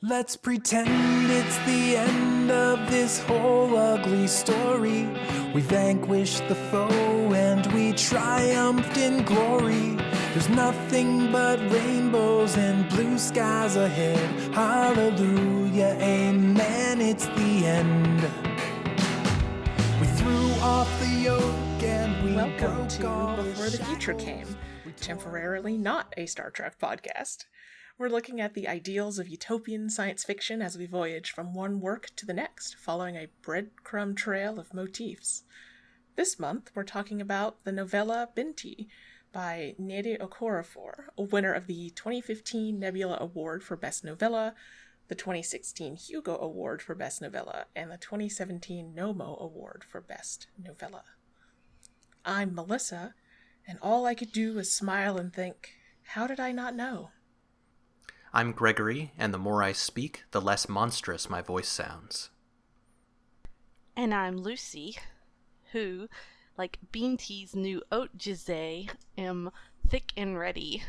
Let's pretend it's the end of this whole ugly story. We vanquished the foe and we triumphed in glory. There's nothing but rainbows and blue skies ahead. Hallelujah, amen, it's the end. We threw off the yoke and we Welcome to all Before the Future Came, temporarily not a Star Trek podcast. We're looking at the ideals of utopian science fiction as we voyage from one work to the next, following a breadcrumb trail of motifs. This month, we're talking about the novella Binti by Nnedi Okorafor, a winner of the 2015 Nebula Award for Best Novella, the 2016 Hugo Award for Best Novella, and the 2017 Nomo Award for Best Novella. I'm Melissa, and all I could do was smile and think, how did I not know? I'm Gregory, and the more I speak, the less monstrous my voice sounds. And I'm Lucy, who, like Binti's new odyssey, am thick and ready.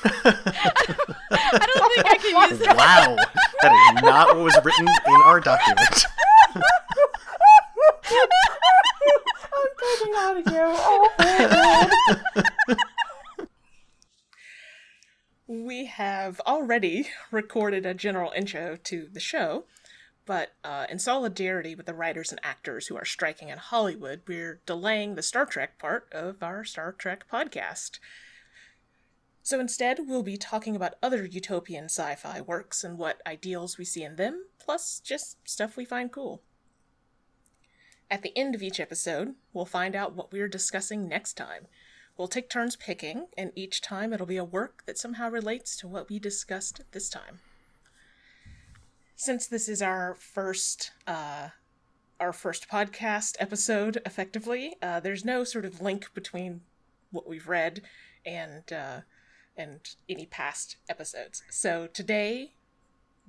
I don't think I can use that. Wow, that is not what was written in our document. I'm taking audio. Oh my god. We have already recorded a general intro to the show, but in solidarity with the writers and actors who are striking in Hollywood, we're delaying the Star Trek part of our Star Trek podcast. So instead, we'll be talking about other utopian sci-fi works and what ideals we see in them, plus just stuff we find cool. At the end of each episode, we'll find out what we're discussing next time. We'll take turns picking, and each time it'll be a work that somehow relates to what we discussed this time. Since this is our first podcast episode, effectively, there's no sort of link between what we've read and any past episodes. So today,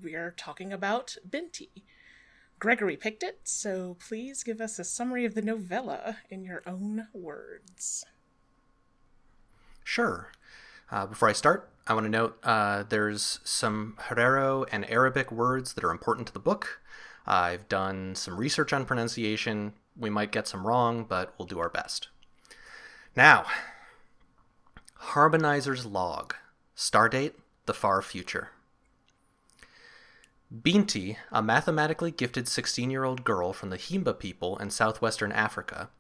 we are talking about Binti. Gregory picked it, so please give us a summary of the novella in your own words. Sure. Before I start, I want to note there's some Herero and Arabic words that are important to the book. I've done some research on pronunciation. We might get some wrong, but we'll do our best. Now, Harmonizer's Log. Stardate, the far future. Binti, a mathematically gifted 16-year-old girl from the Himba people in southwestern Africa,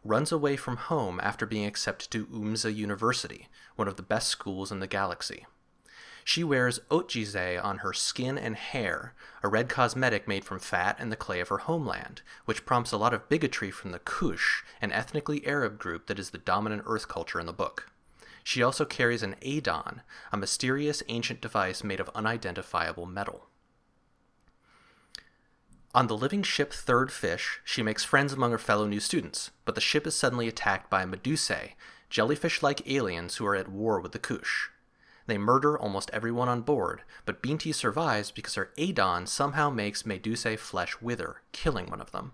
runs away from home after being accepted to Umza University, one of the best schools in the galaxy. She wears otrzyzey on her skin and hair, a red cosmetic made from fat and the clay of her homeland, which prompts a lot of bigotry from the Kush, an ethnically Arab group that is the dominant Earth culture in the book. She also carries an Adon, a mysterious ancient device made of unidentifiable metal. On the living ship Third Fish, she makes friends among her fellow new students, but the ship is suddenly attacked by Medusae, jellyfish-like aliens who are at war with the Kush. They murder almost everyone on board, but Binti survives because her Adon somehow makes Medusae flesh wither, killing one of them.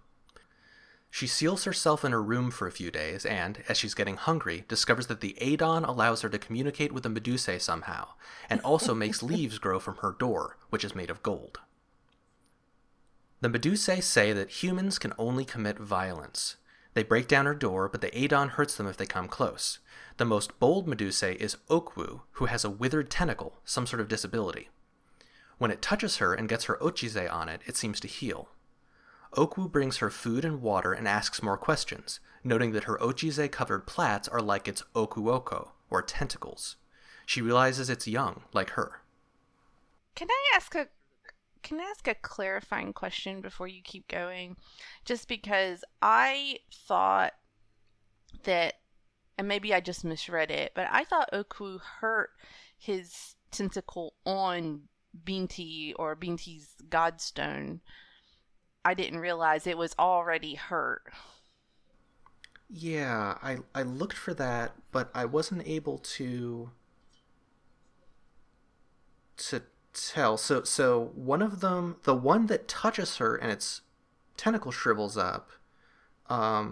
She seals herself in her room for a few days and, as she's getting hungry, discovers that the Adon allows her to communicate with the Medusae somehow, and also makes leaves grow from her door, which is made of gold. The Medusae say that humans can only commit violence. They break down her door, but the Adon hurts them if they come close. The most bold Medusae is Okwu, who has a withered tentacle, some sort of disability. When it touches her and gets her otrzyzey on it, it seems to heal. Okwu brings her food and water and asks more questions, noting that her otrzyzey-covered plaits are like its okuoko, or tentacles. She realizes it's young, like her. Can I ask a clarifying question before you keep going? Just because I thought that, and maybe I just misread it, but I thought Okwu hurt his tentacle on Binti or Binti's godstone. I didn't realize it was already hurt. Yeah, I looked for that, but I wasn't able to tell. So one of them, the one that touches her and its tentacle shrivels up, I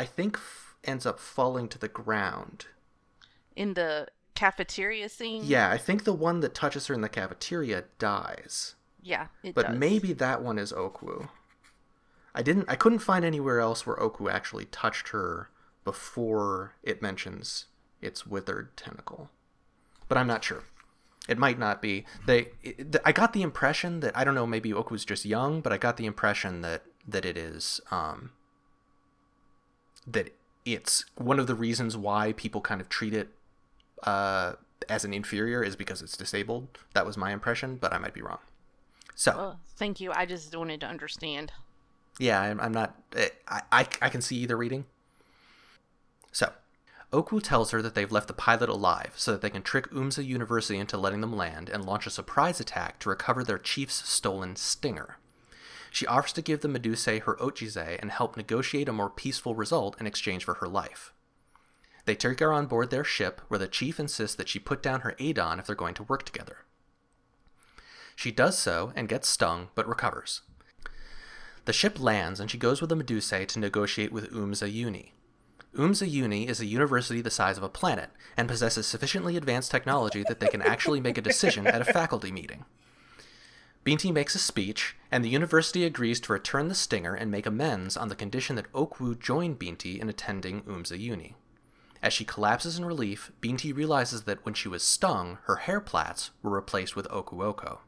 think ends up falling to the ground. In the cafeteria scene. Yeah, I think the one that touches her in the cafeteria dies. Yeah, it but does. Maybe that one is Okwu. I couldn't find anywhere else where Okwu actually touched her before it mentions its withered tentacle. But I'm not sure. It might not be. I got the impression that, I don't know, maybe Okwu's just young, but I got the impression that it is, that it's one of the reasons why people kind of treat it as an inferior is because it's disabled. That was my impression, but I might be wrong. So. Well, thank you. I just wanted to understand. Yeah, I'm not... I can see either reading. So, Okwu tells her that they've left the pilot alive so that they can trick Umza University into letting them land and launch a surprise attack to recover their chief's stolen stinger. She offers to give the Medusae her ochize and help negotiate a more peaceful result in exchange for her life. They take her on board their ship, where the chief insists that she put down her Adon if they're going to work together. She does so and gets stung, but recovers. The ship lands, and she goes with the Medusae to negotiate with Umza Uni. Umza Uni is a university the size of a planet, and possesses sufficiently advanced technology that they can actually make a decision at a faculty meeting. Binti makes a speech, and the university agrees to return the stinger and make amends on the condition that Okwu join Binti in attending Umza Uni. As she collapses in relief, Binti realizes that when she was stung, her hair plaits were replaced with Okuoko.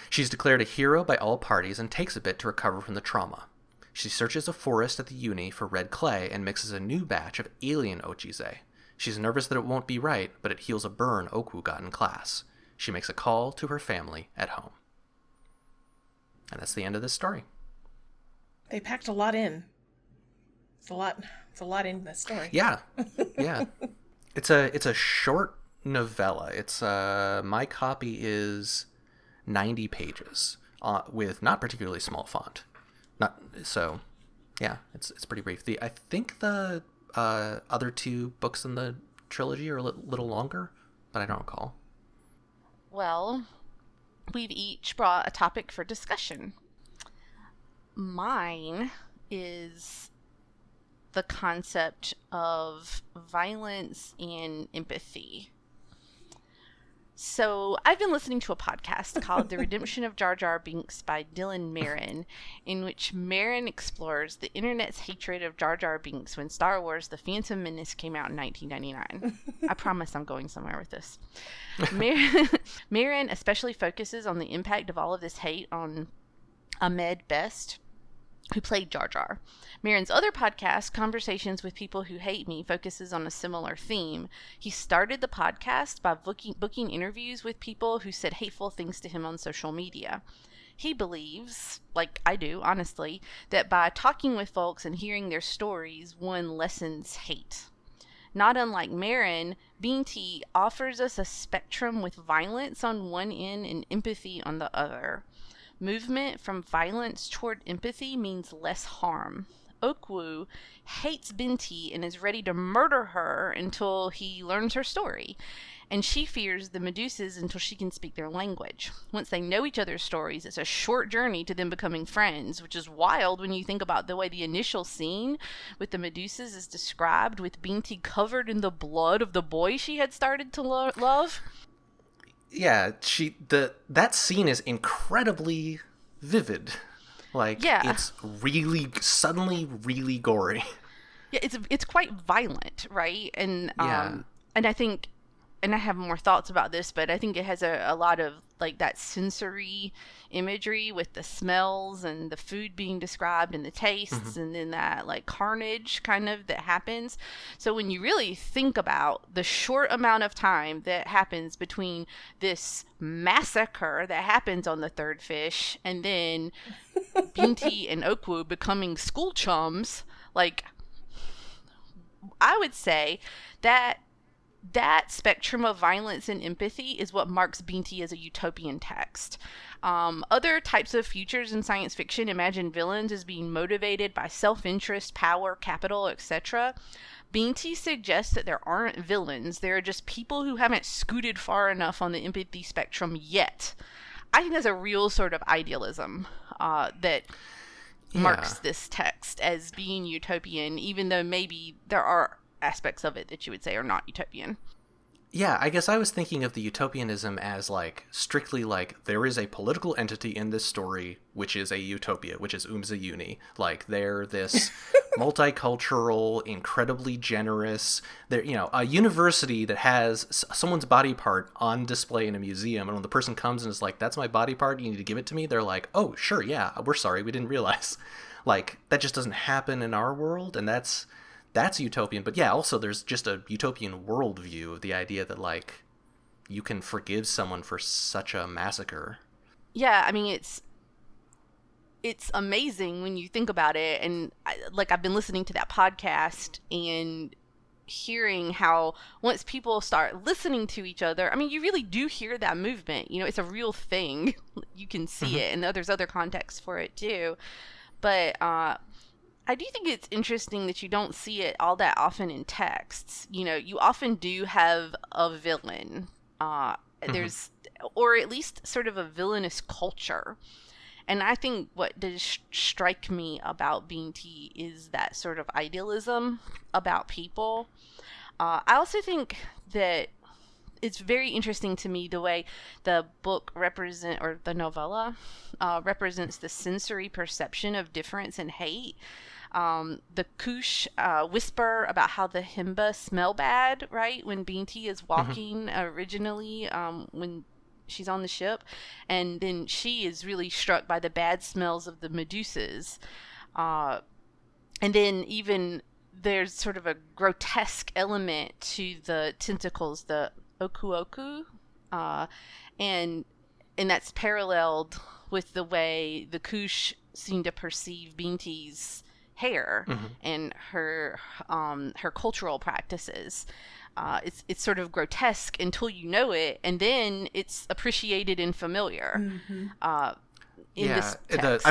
She's declared a hero by all parties and takes a bit to recover from the trauma. She searches a forest at the uni for red clay and mixes a new batch of alien ochize. She's nervous that it won't be right, but it heals a burn Okwu got in class. She makes a call to her family at home. And that's the end of this story. They packed a lot in. It's a lot in this story. Yeah. Yeah. It's a short novella. It's my copy is 90 pages with not particularly small font. Yeah, it's pretty brief. I think the other two books in the trilogy are a little longer, but I don't recall. Well, we've each brought a topic for discussion. Mine is the concept of violence and empathy. So I've been listening to a podcast called The Redemption of Jar Jar Binks by Dylan Marin, in which Marin explores the internet's hatred of Jar Jar Binks when Star Wars The Phantom Menace came out in 1999. I promise I'm going somewhere with this. Marin especially focuses on the impact of all of this hate on Ahmed Best, who played Jar Jar. Marin's other podcast, Conversations with People Who Hate Me, focuses on a similar theme. He started the podcast by booking interviews with people who said hateful things to him on social media. He believes, like I do, honestly, that by talking with folks and hearing their stories, one lessens hate. Not unlike Marin, Binti offers us a spectrum with violence on one end and empathy on the other. Movement from violence toward empathy means less harm. Okwu hates Binti and is ready to murder her until he learns her story. And she fears the Medusas until she can speak their language. Once they know each other's stories, it's a short journey to them becoming friends, which is wild when you think about the way the initial scene with the Medusas is described, with Binti covered in the blood of the boy she had started to love. Yeah, that scene is incredibly vivid. Like, yeah. It's really suddenly really gory. Yeah, it's quite violent, right? And yeah. And I think, and I have more thoughts about this, but I think it has a lot of like that sensory imagery with the smells and the food being described and the tastes, and then that like carnage kind of that happens. So when you really think about the short amount of time that happens between this massacre that happens on the third fish and then Binti and Okwu becoming school chums, like I would say that spectrum of violence and empathy is what marks Binti as a utopian text. Other types of futures in science fiction imagine villains as being motivated by self-interest, power, capital, etc. Binti suggests that there aren't villains. There are just people who haven't scooted far enough on the empathy spectrum yet. I think that's a real sort of idealism that marks this text as being utopian, even though maybe there are aspects of it that you would say are not utopian. Yeah, I guess I was thinking of the utopianism as, like, strictly, like, there is a political entity in this story, which is a utopia, which is Umza Uni. Like, they're this multicultural, incredibly generous, they're, you know, a university that has someone's body part on display in a museum, and when the person comes and is like, that's my body part, you need to give it to me, they're like, oh, sure, yeah, we're sorry, we didn't realize. Like, that just doesn't happen in our world, and that's utopian. But yeah, also there's just a utopian worldview of the idea that, like, you can forgive someone for such a massacre. Yeah, I mean, it's amazing when you think about it. And I've been listening to that podcast and hearing how once people start listening to each other, I mean, you really do hear that movement. You know, it's a real thing. You can see it, and there's other contexts for it too. But I do think it's interesting that you don't see it all that often in texts. You know, you often do have a villain. There's, or at least sort of a villainous culture. And I think what does strike me about Binti is that sort of idealism about people. I also think that it's very interesting to me the way the book or the novella represents the sensory perception of difference and hate. The Kush whisper about how the Himba smell bad, right? When Binti is walking originally, when she's on the ship, and then she is really struck by the bad smells of the Medusas. And then even there's sort of a grotesque element to the tentacles, the oku, and that's paralleled with the way the Kush seem to perceive Binti's hair and her cultural practices. It's sort of grotesque until you know it, and then it's appreciated and familiar. In this text.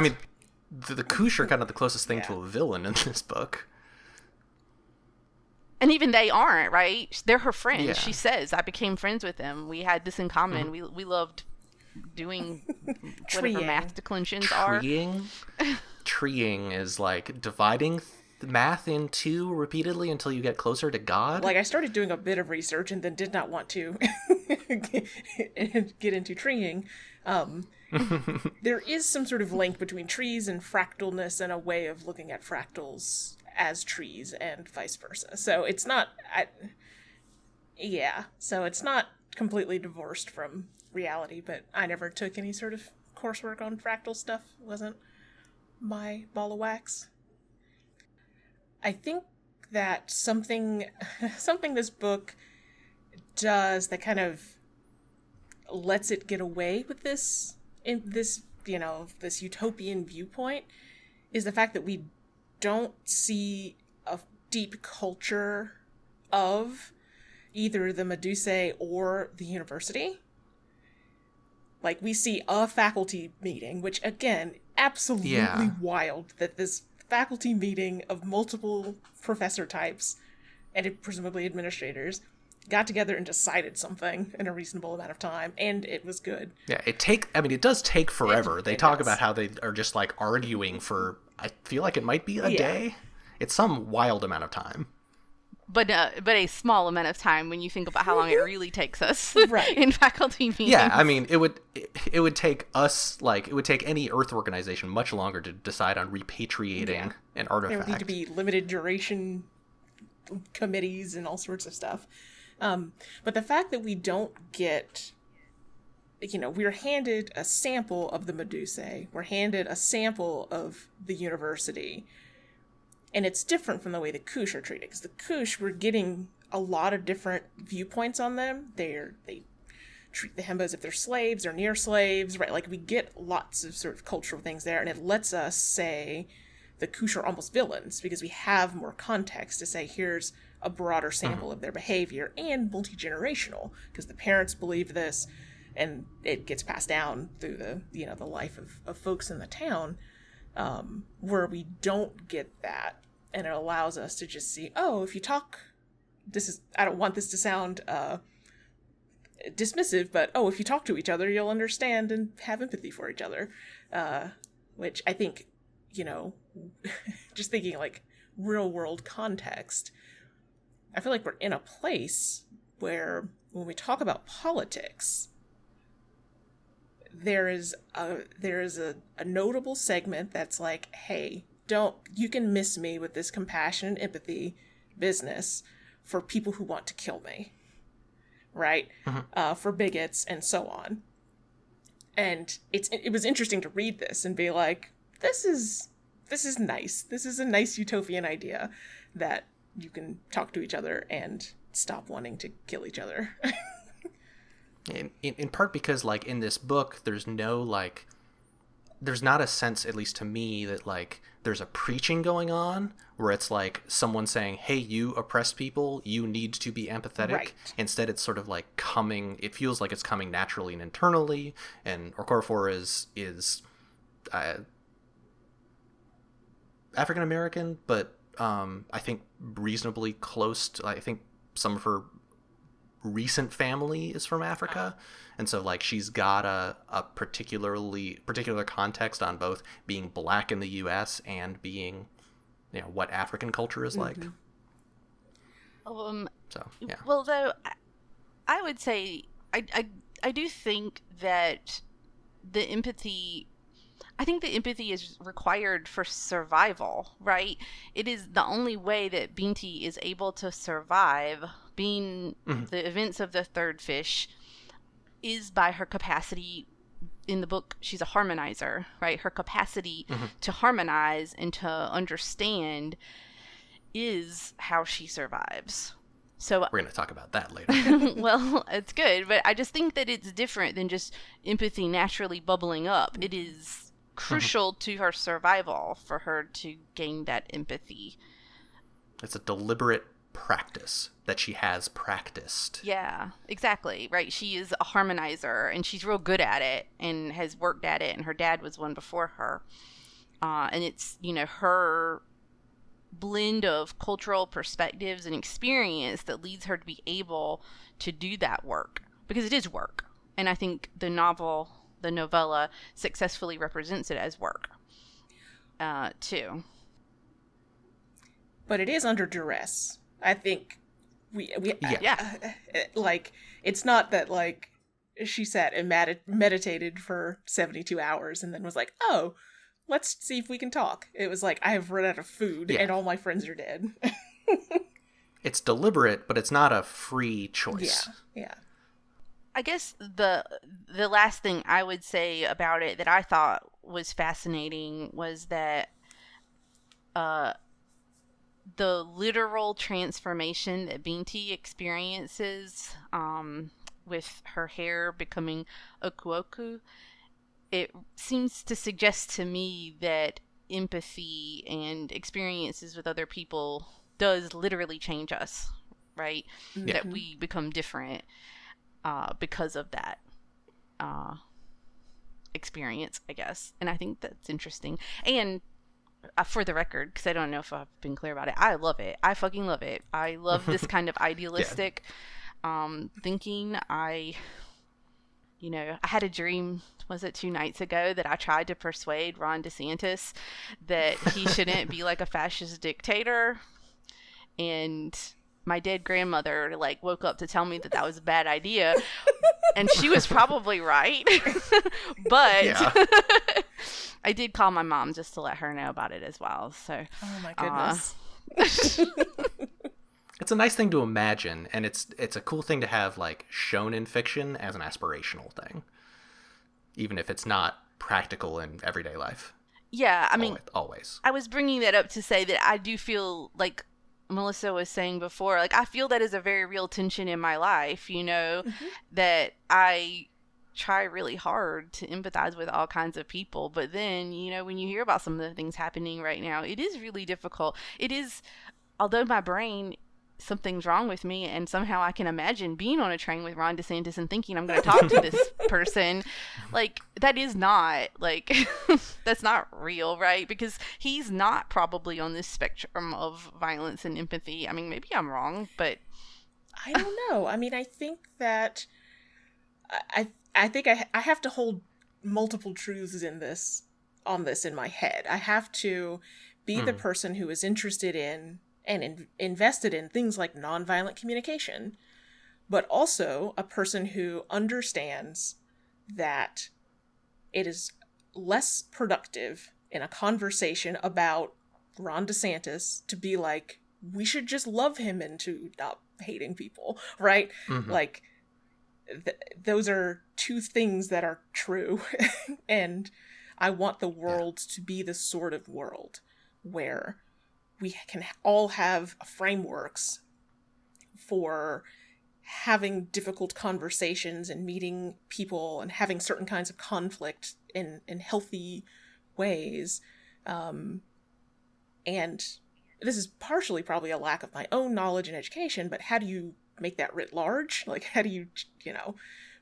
The Kush are kind of the closest thing to a villain in this book. And even they aren't, right? They're her friends. Yeah. She says, I became friends with them. We had this in common. We loved doing whatever math declensions are. Treeing is like dividing math in two repeatedly until you get closer to God. Like, I started doing a bit of research and then did not want to get into treeing. There is some sort of link between trees and fractalness and a way of looking at fractals as trees and vice versa. So it's not... so it's not completely divorced from reality, but I never took any sort of coursework on fractal stuff. It wasn't my ball of wax. I think that something this book does that kind of lets it get away with this, in this, you know, this utopian viewpoint, is the fact that we don't see a deep culture of either the Medusae or the university. Like, we see a faculty meeting, which, again, absolutely wild that this faculty meeting of multiple professor types and presumably administrators got together and decided something in a reasonable amount of time, and it was good. Yeah, it does take forever. They talk about how they are just, like, arguing for, I feel like it might be a day. It's some wild amount of time. But a small amount of time when you think about how long it really takes us right. in faculty meetings. Yeah, I mean, it would take us, like, it would take any Earth organization much longer to decide on repatriating an artifact. There would need to be limited duration committees and all sorts of stuff. But the fact that we don't get, you know, we're handed a sample of the Medusae, we're handed a sample of the university, and it's different from the way the Kush are treated, because the Kush, we're getting a lot of different viewpoints on them. They treat the Hemba as if they're slaves or near slaves, right? Like, we get lots of sort of cultural things there, and it lets us say the Kush are almost villains, because we have more context to say, here's a broader sample of their behavior, and multi-generational, because the parents believe this, and it gets passed down through the, you know, the life of folks in the town, where we don't get that. And it allows us to just see, oh, if you talk, I don't want this to sound dismissive, but, oh, if you talk to each other, you'll understand and have empathy for each other. Which I think, you know, just thinking like real world context, I feel like we're in a place where when we talk about politics, there is a notable segment that's like, hey, you can miss me with this compassion and empathy business for people who want to kill me, right? For bigots and so on. And it was interesting to read this and be like, this is nice. This is a nice utopian idea that you can talk to each other and stop wanting to kill each other. in part because, like, in this book, there's not a sense, at least to me, that, like, there's a preaching going on where it's like someone saying, hey, you oppressed people, you need to be empathetic. Right. Instead, it's sort of like it feels like it's coming naturally and internally. And Okorafor is African-American, but I think reasonably close to, I think some of her recent family is from Africa. And so, like, she's got a particular context on both being black in the U.S. and being, you know, what African culture is like. So, yeah. Well, though, I would say I do think that the empathy is required for survival, right? It is the only way that Binti is able to survive, being the events of the third fish, is by her capacity. In the book, she's a harmonizer, right? Her capacity to harmonize and to understand is how she survives. So we're going to talk about that later. Well, it's good, but I just think that it's different than just empathy naturally bubbling up. It is crucial to her survival for her to gain that empathy. It's a deliberate practice that she has practiced. Yeah, exactly. Right. She is a harmonizer and she's real good at it and has worked at it, and her dad was one before her. And it's, you know, her blend of cultural perspectives and experience that leads her to be able to do that work, because it is work. And I think the novella successfully represents it as work, too. But it is under duress. I think like, it's not that, like, she sat and meditated for 72 hours and then was like, oh, let's see if we can talk. It was like, I have run out of food and all my friends are dead. It's deliberate, but it's not a free choice. Yeah. I guess the last thing I would say about it that I thought was fascinating was that the literal transformation that Binti experiences with her hair becoming okuoku, it seems to suggest to me that empathy and experiences with other people does literally change us, right? Yeah. That we become different because of that experience, I guess. And I think that's interesting. And for the record, because I don't know if I've been clear about it, I love it. I fucking love it. I love this kind of idealistic thinking. I had a dream, was it 2 nights ago, that I tried to persuade Ron DeSantis that he shouldn't be like a fascist dictator. And my dead grandmother, like, woke up to tell me that was a bad idea. And she was probably right. But I did call my mom just to let her know about it as well. So, oh my goodness. It's a nice thing to imagine, and it's a cool thing to have, like, shown in fiction as an aspirational thing, even if it's not practical in everyday life. Yeah, I mean, always. I was bringing that up to say that I do feel like Melissa was saying before, like, I feel that is a very real tension in my life, you know, that I try really hard to empathize with all kinds of people. But then, you know, when you hear about some of the things happening right now, it is really difficult. It is, although my brain, something's wrong with me, and somehow I can imagine being on a train with Ron DeSantis and thinking I'm going to talk to this person, like, that is not, like, that's not real, right? Because he's not probably on this spectrum of violence and empathy. I mean, maybe I'm wrong, but I don't know. I mean, I think that I think I have to hold multiple truths on this in my head. I have to be the person who is interested in and invested in things like nonviolent communication. but also a person who understands that it is less productive in a conversation about Ron DeSantis to be like, we should just love him into not hating people, right? Mm-hmm. Like, those are two things that are true. And I want the world to be the sort of world where we can all have frameworks for having difficult conversations and meeting people and having certain kinds of conflict in healthy ways. And this is partially probably a lack of my own knowledge and education, but how do you make that writ large? Like, how do you,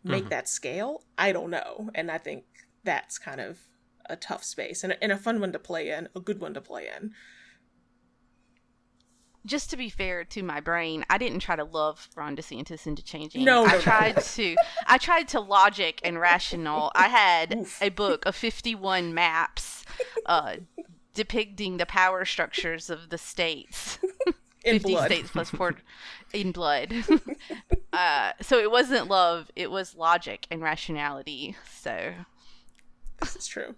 make that scale? I don't know. And I think that's kind of a tough space and a fun one to play in, a good one to play in. Just to be fair to my brain, I didn't try to love Ron DeSantis into changing. No. I tried to logic and rational. I had a book of 51 maps depicting the power structures of the states. In 50 blood. states plus 4 in blood. So it wasn't love, it was logic and rationality. So This is true.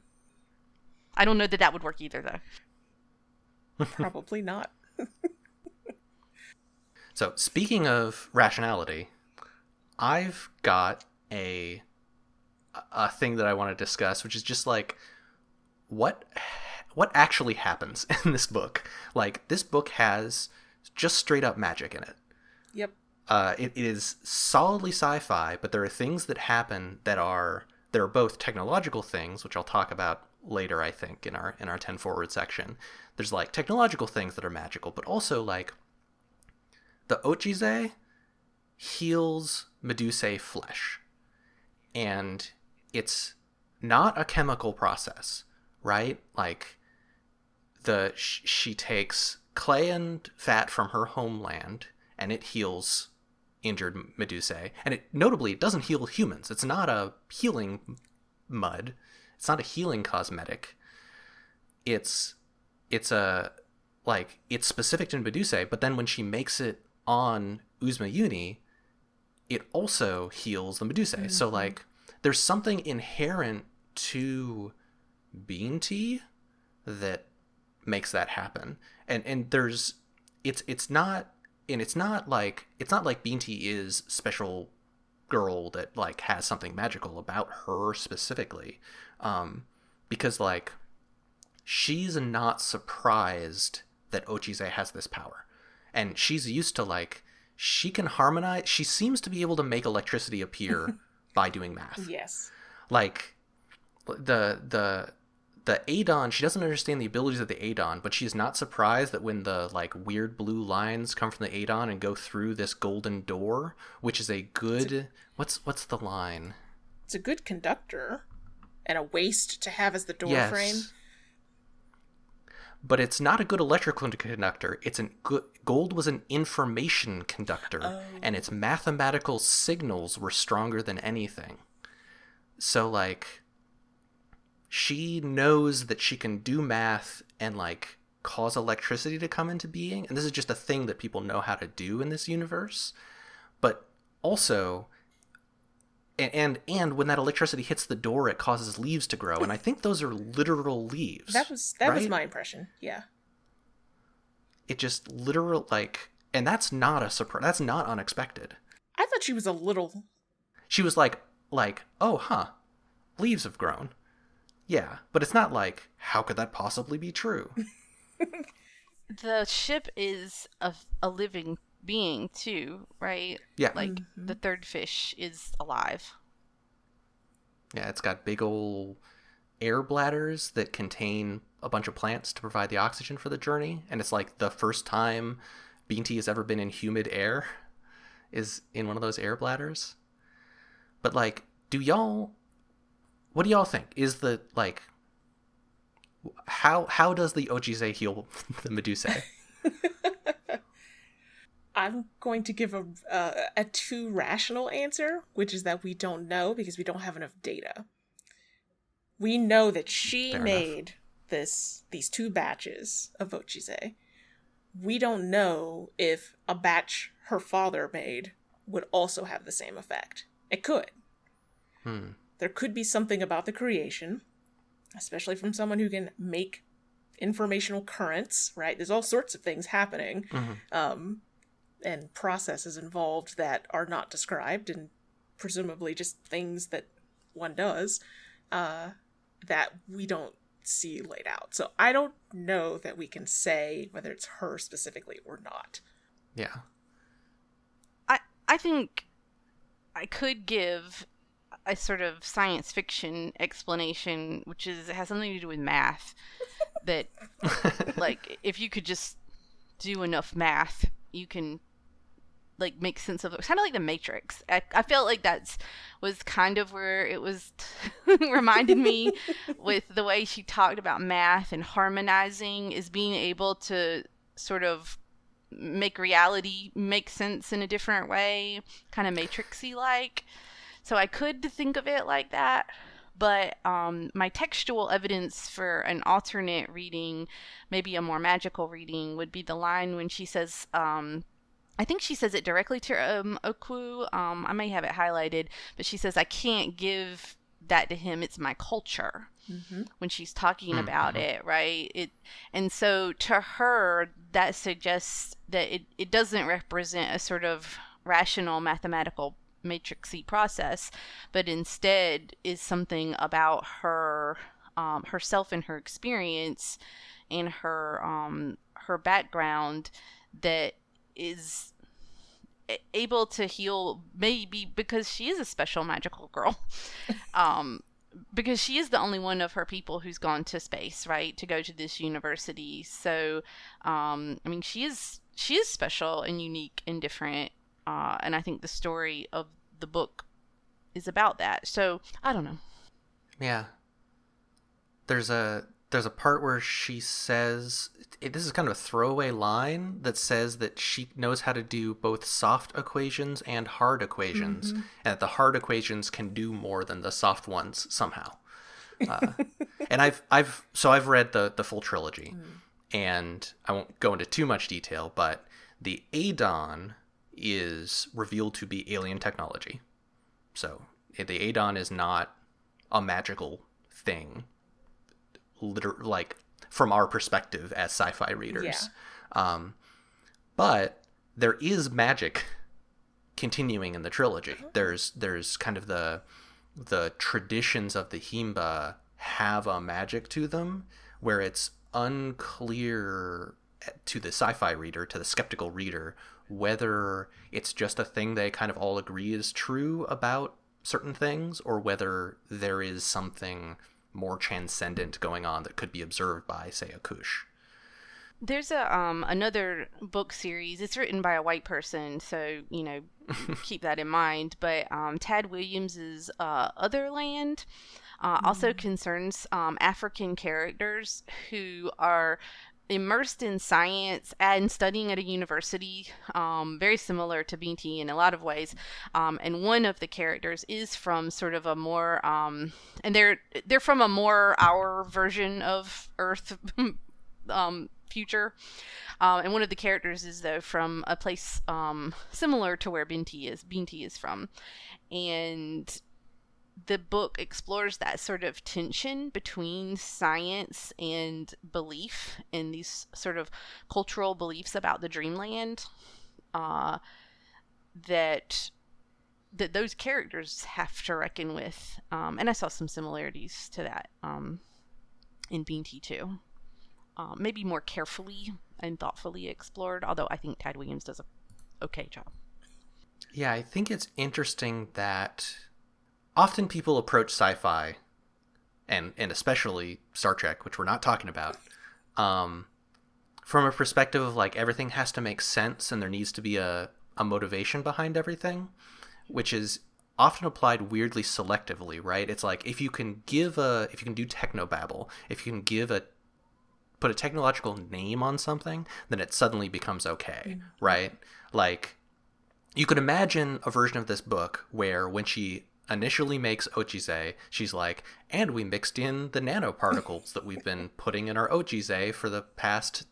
I don't know that would work either, though. Probably not. So, speaking of rationality, I've got a thing that I want to discuss, which is just like what actually happens in this book. Like, this book has just straight up magic in it. Yep. It is solidly sci-fi, but there are things that happen that are both technological things, which I'll talk about later, I think, in our 10 forward section. There's like technological things that are magical, but also like the ochize heals Medusae flesh, and it's not a chemical process, right? Like she takes clay and fat from her homeland, and it heals injured Medusae, and it doesn't heal humans. It's not a healing mud. It's not a healing cosmetic. It's specific to Medusae, but then when she makes it on Uzma-Uni, it also heals the Medusae. Mm-hmm. So like there's something inherent to Binti that makes that happen. And there's it's not like Binti is special girl that like has something magical about her specifically. Because like she's not surprised that Ochize has this power. And she's used to like she can harmonize. She seems to be able to make electricity appear by doing math. Yes. Like the Adon, she doesn't understand the abilities of the Adon, but she's not surprised that when the like weird blue lines come from the Adon and go through this golden door, which is a good what's the line? It's a good conductor and a waist to have as the door frame. But it's not a good electrical conductor. Gold was an information conductor, and its mathematical signals were stronger than anything. So like she knows that she can do math and like cause electricity to come into being, and this is just a thing that people know how to do in this universe. But also and when that electricity hits the door, it causes leaves to grow, and I think those are literal leaves. That was my impression. Yeah. It just literal like, and that's not a surprise. That's not unexpected. I thought she was a little. She was like, oh, huh, leaves have grown. Yeah, but it's not like, how could that possibly be true? The ship is a living being too, right? Yeah. Like the third fish is alive. Yeah, it's got big old air bladders that contain a bunch of plants to provide the oxygen for the journey, and it's like the first time Binti has ever been in humid air is in one of those air bladders. But like, what do y'all think? Is the like how does the Ochize heal the Medusae? I'm going to give a too rational answer, which is that we don't know because we don't have enough data. We know that she made these two batches of Ochize. We don't know if a batch her father made would also have the same effect. It could. There could be something about the creation, especially from someone who can make informational currents, right? There's all sorts of things happening, and processes involved that are not described, and presumably just things that one does, that we don't see laid out. So I don't know that we can say whether it's her specifically or not. Yeah. I think I could give a sort of science fiction explanation, which has something to do with math. That, like, if you could just do enough math, you can, like, make sense of it. It's kind of like the Matrix. I felt like was kind of where it was reminded me with the way she talked about math and harmonizing, is being able to sort of make reality make sense in a different way, kind of Matrixy like. So I could think of it like that, but my textual evidence for an alternate reading, maybe a more magical reading, would be the line when she says, I think she says it directly to Oku, I may have it highlighted, but she says, "I can't give that to him, it's my culture." When she's talking about it, right? And so to her, that suggests that it doesn't represent a sort of rational mathematical matrixy process, but instead is something about her, herself and her experience and her background that is able to heal, maybe because she is a special magical girl. Because she is the only one of her people who's gone to space, right, to go to this university. So, I mean, she is special and unique and different, and I think the story of the book is about that. So, I don't know. Yeah. There's a part where she says, this is kind of a throwaway line that says that she knows how to do both soft equations and hard equations, and that the hard equations can do more than the soft ones somehow. And I've read the full trilogy, and I won't go into too much detail, but the Adon is revealed to be alien technology. So the Adon is not a magical thing, like from our perspective as sci-fi readers. But there is magic continuing in the trilogy. There's kind of the traditions of the Himba have a magic to them where it's unclear to the sci-fi reader, to the skeptical reader, whether it's just a thing they kind of all agree is true about certain things, or whether there is something more transcendent going on that could be observed by, say, a Kush. There's another book series. It's written by a white person, so, you know, keep that in mind. But Tad Williams's Otherland also concerns African characters who are immersed in science and studying at a university, very similar to Binti in a lot of ways. And one of the characters is from sort of a more, and they're from a more our version of Earth future. And one of the characters is, though, from a place similar to where Binti is from. And the book explores that sort of tension between science and belief, and these sort of cultural beliefs about the dreamland that those characters have to reckon with. And I saw some similarities to that in Binti too. Maybe more carefully and thoughtfully explored, although I think Tad Williams does a okay job. Yeah, I think it's interesting that often people approach sci-fi, and especially Star Trek, which we're not talking about, from a perspective of, like, everything has to make sense and there needs to be a motivation behind everything, which is often applied weirdly selectively, right? It's like, if you can do technobabble, if you can put a technological name on something, then it suddenly becomes okay, right? Like, you could imagine a version of this book where when she initially makes ochize, she's like, and we mixed in the nanoparticles that we've been putting in our ochize for the past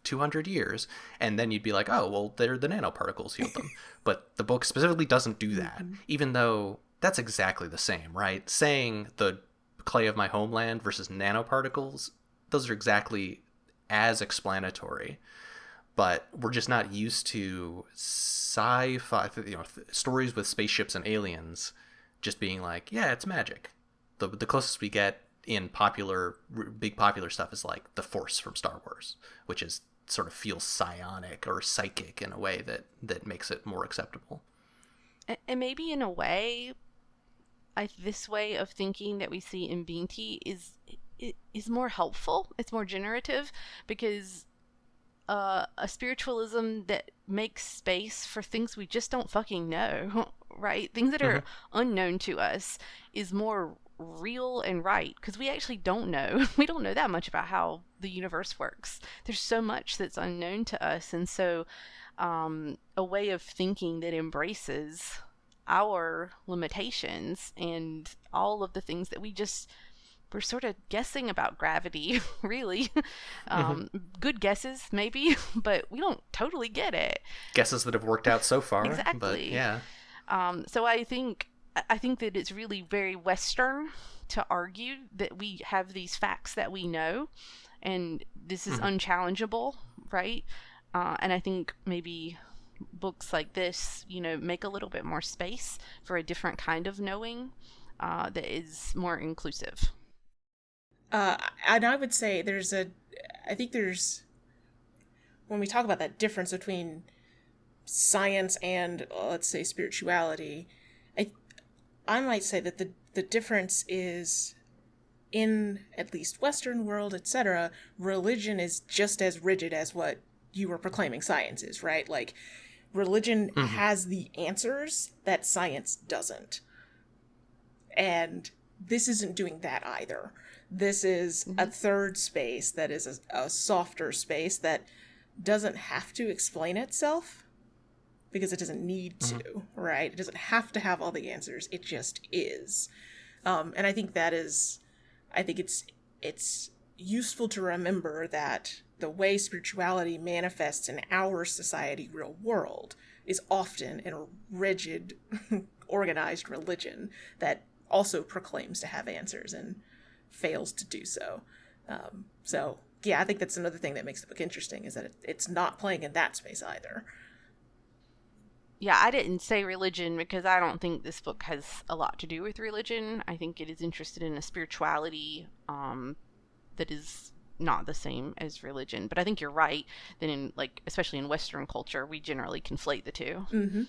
200 years, and then you'd be like, oh, well, they're the nanoparticles healed them. But the book specifically doesn't do that, even though that's exactly the same, right? Saying the clay of my homeland versus nanoparticles, those are exactly as explanatory. But we're just not used to sci-fi, stories with spaceships and aliens just being like, yeah, it's magic. The closest we get in big popular stuff is like the Force from Star Wars, which is sort of feels psionic or psychic in a way that makes it more acceptable. And maybe in a way, this way of thinking that we see in Binti is more helpful. It's more generative, because a spiritualism that makes space for things we just don't fucking know, right? Things that are unknown to us is more real and right, because we actually don't know. We don't know that much about how the universe works. There's so much that's unknown to us, and so a way of thinking that embraces our limitations and all of the things that we're sort of guessing about gravity, really. Good guesses, maybe, but we don't totally get it. Guesses that have worked out so far. Exactly. But yeah. So I think that it's really very Western to argue that we have these facts that we know, and this is unchallengeable, right? And I think maybe books like this, make a little bit more space for a different kind of knowing that is more inclusive. And I would say when we talk about that difference between science and, let's say, spirituality, I might say that the difference is, in at least Western world, etc., religion is just as rigid as what you were proclaiming science is, right? Like, religion has the answers that science doesn't. And this isn't doing that either. This is a third space that is a softer space that doesn't have to explain itself, because it doesn't need to, right? It doesn't have to have all the answers. It just is. And I think it's useful to remember that the way spirituality manifests in our society, real world, is often in a rigid, organized religion that also proclaims to have answers and fails to do so. So yeah, I think that's another thing that makes the book interesting, is that it's not playing in that space either. Yeah, I didn't say religion because I don't think this book has a lot to do with religion. I think it is interested in a spirituality that is not the same as religion. But I think you're right that especially in Western culture, we generally conflate the two. Mm-hmm.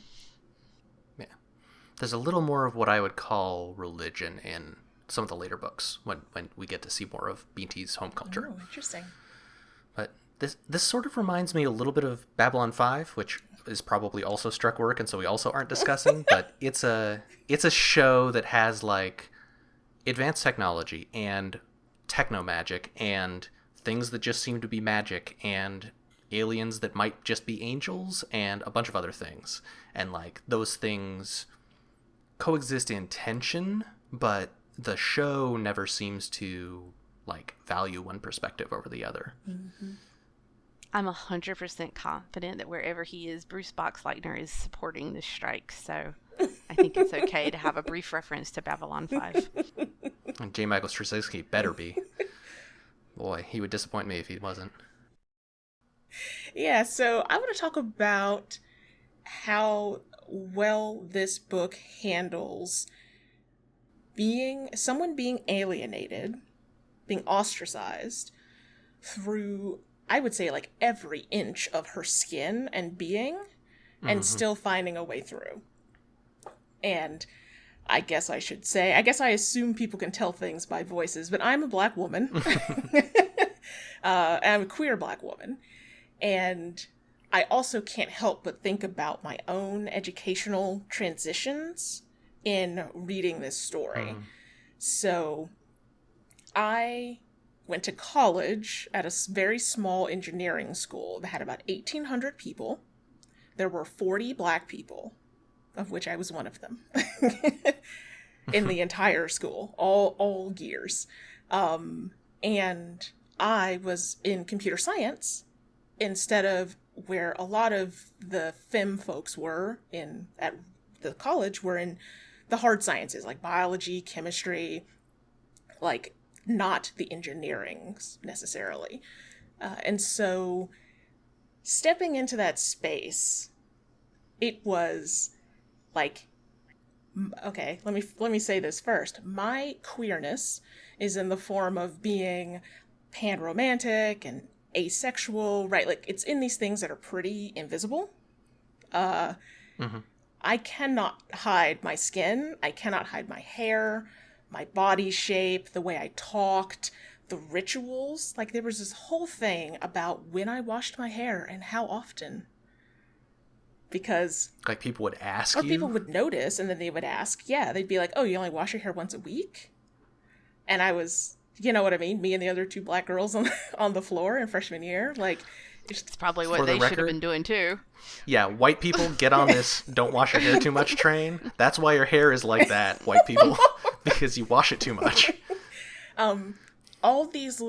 Yeah. There's a little more of what I would call religion in some of the later books when we get to see more of Binti's home culture. Oh, interesting. But this sort of reminds me a little bit of Babylon 5, which is probably also struck work, and so we also aren't discussing, but it's a show that has like advanced technology and techno magic and things that just seem to be magic and aliens that might just be angels and a bunch of other things, and like those things coexist in tension, but the show never seems to like value one perspective over the other. Mm-hmm. I'm 100% confident that wherever he is, Bruce Boxleitner is supporting this strike, so I think it's okay to have a brief reference to Babylon 5. And J. Michael Straczynski better be. Boy, he would disappoint me if he wasn't. Yeah, so I want to talk about how well this book handles someone being alienated, being ostracized through, I would say, like every inch of her skin and being, and still finding a way through. And I guess I assume people can tell things by voices, but I'm a Black woman. I'm a queer Black woman. And I also can't help but think about my own educational transitions in reading this story. So I went to college at a very small engineering school that had about 1,800 people. There were 40 Black people, of which I was one of them, in the entire school, all years. And I was in computer science, instead of where a lot of the femme folks were at the college were in the hard sciences, like biology, chemistry, like not the engineerings necessarily. And so stepping into that space, it was like, okay, let me say this first. My queerness is in the form of being panromantic and asexual, right? Like, it's in these things that are pretty invisible. I cannot hide my skin. I cannot hide my hair, my body shape, the way I talked, the rituals. Like, there was this whole thing about when I washed my hair and how often. Because... Like, people would ask or you? Or people would notice, and then they would ask, yeah, they'd be like, oh, you only wash your hair once a week? And I was... You know what I mean? Me and the other two black girls on the floor in freshman year. Like, it's probably what they should have been doing too. Yeah, white people, get on this don't wash your hair too much train. That's why your hair is like that, white people. Because you wash it too much. All these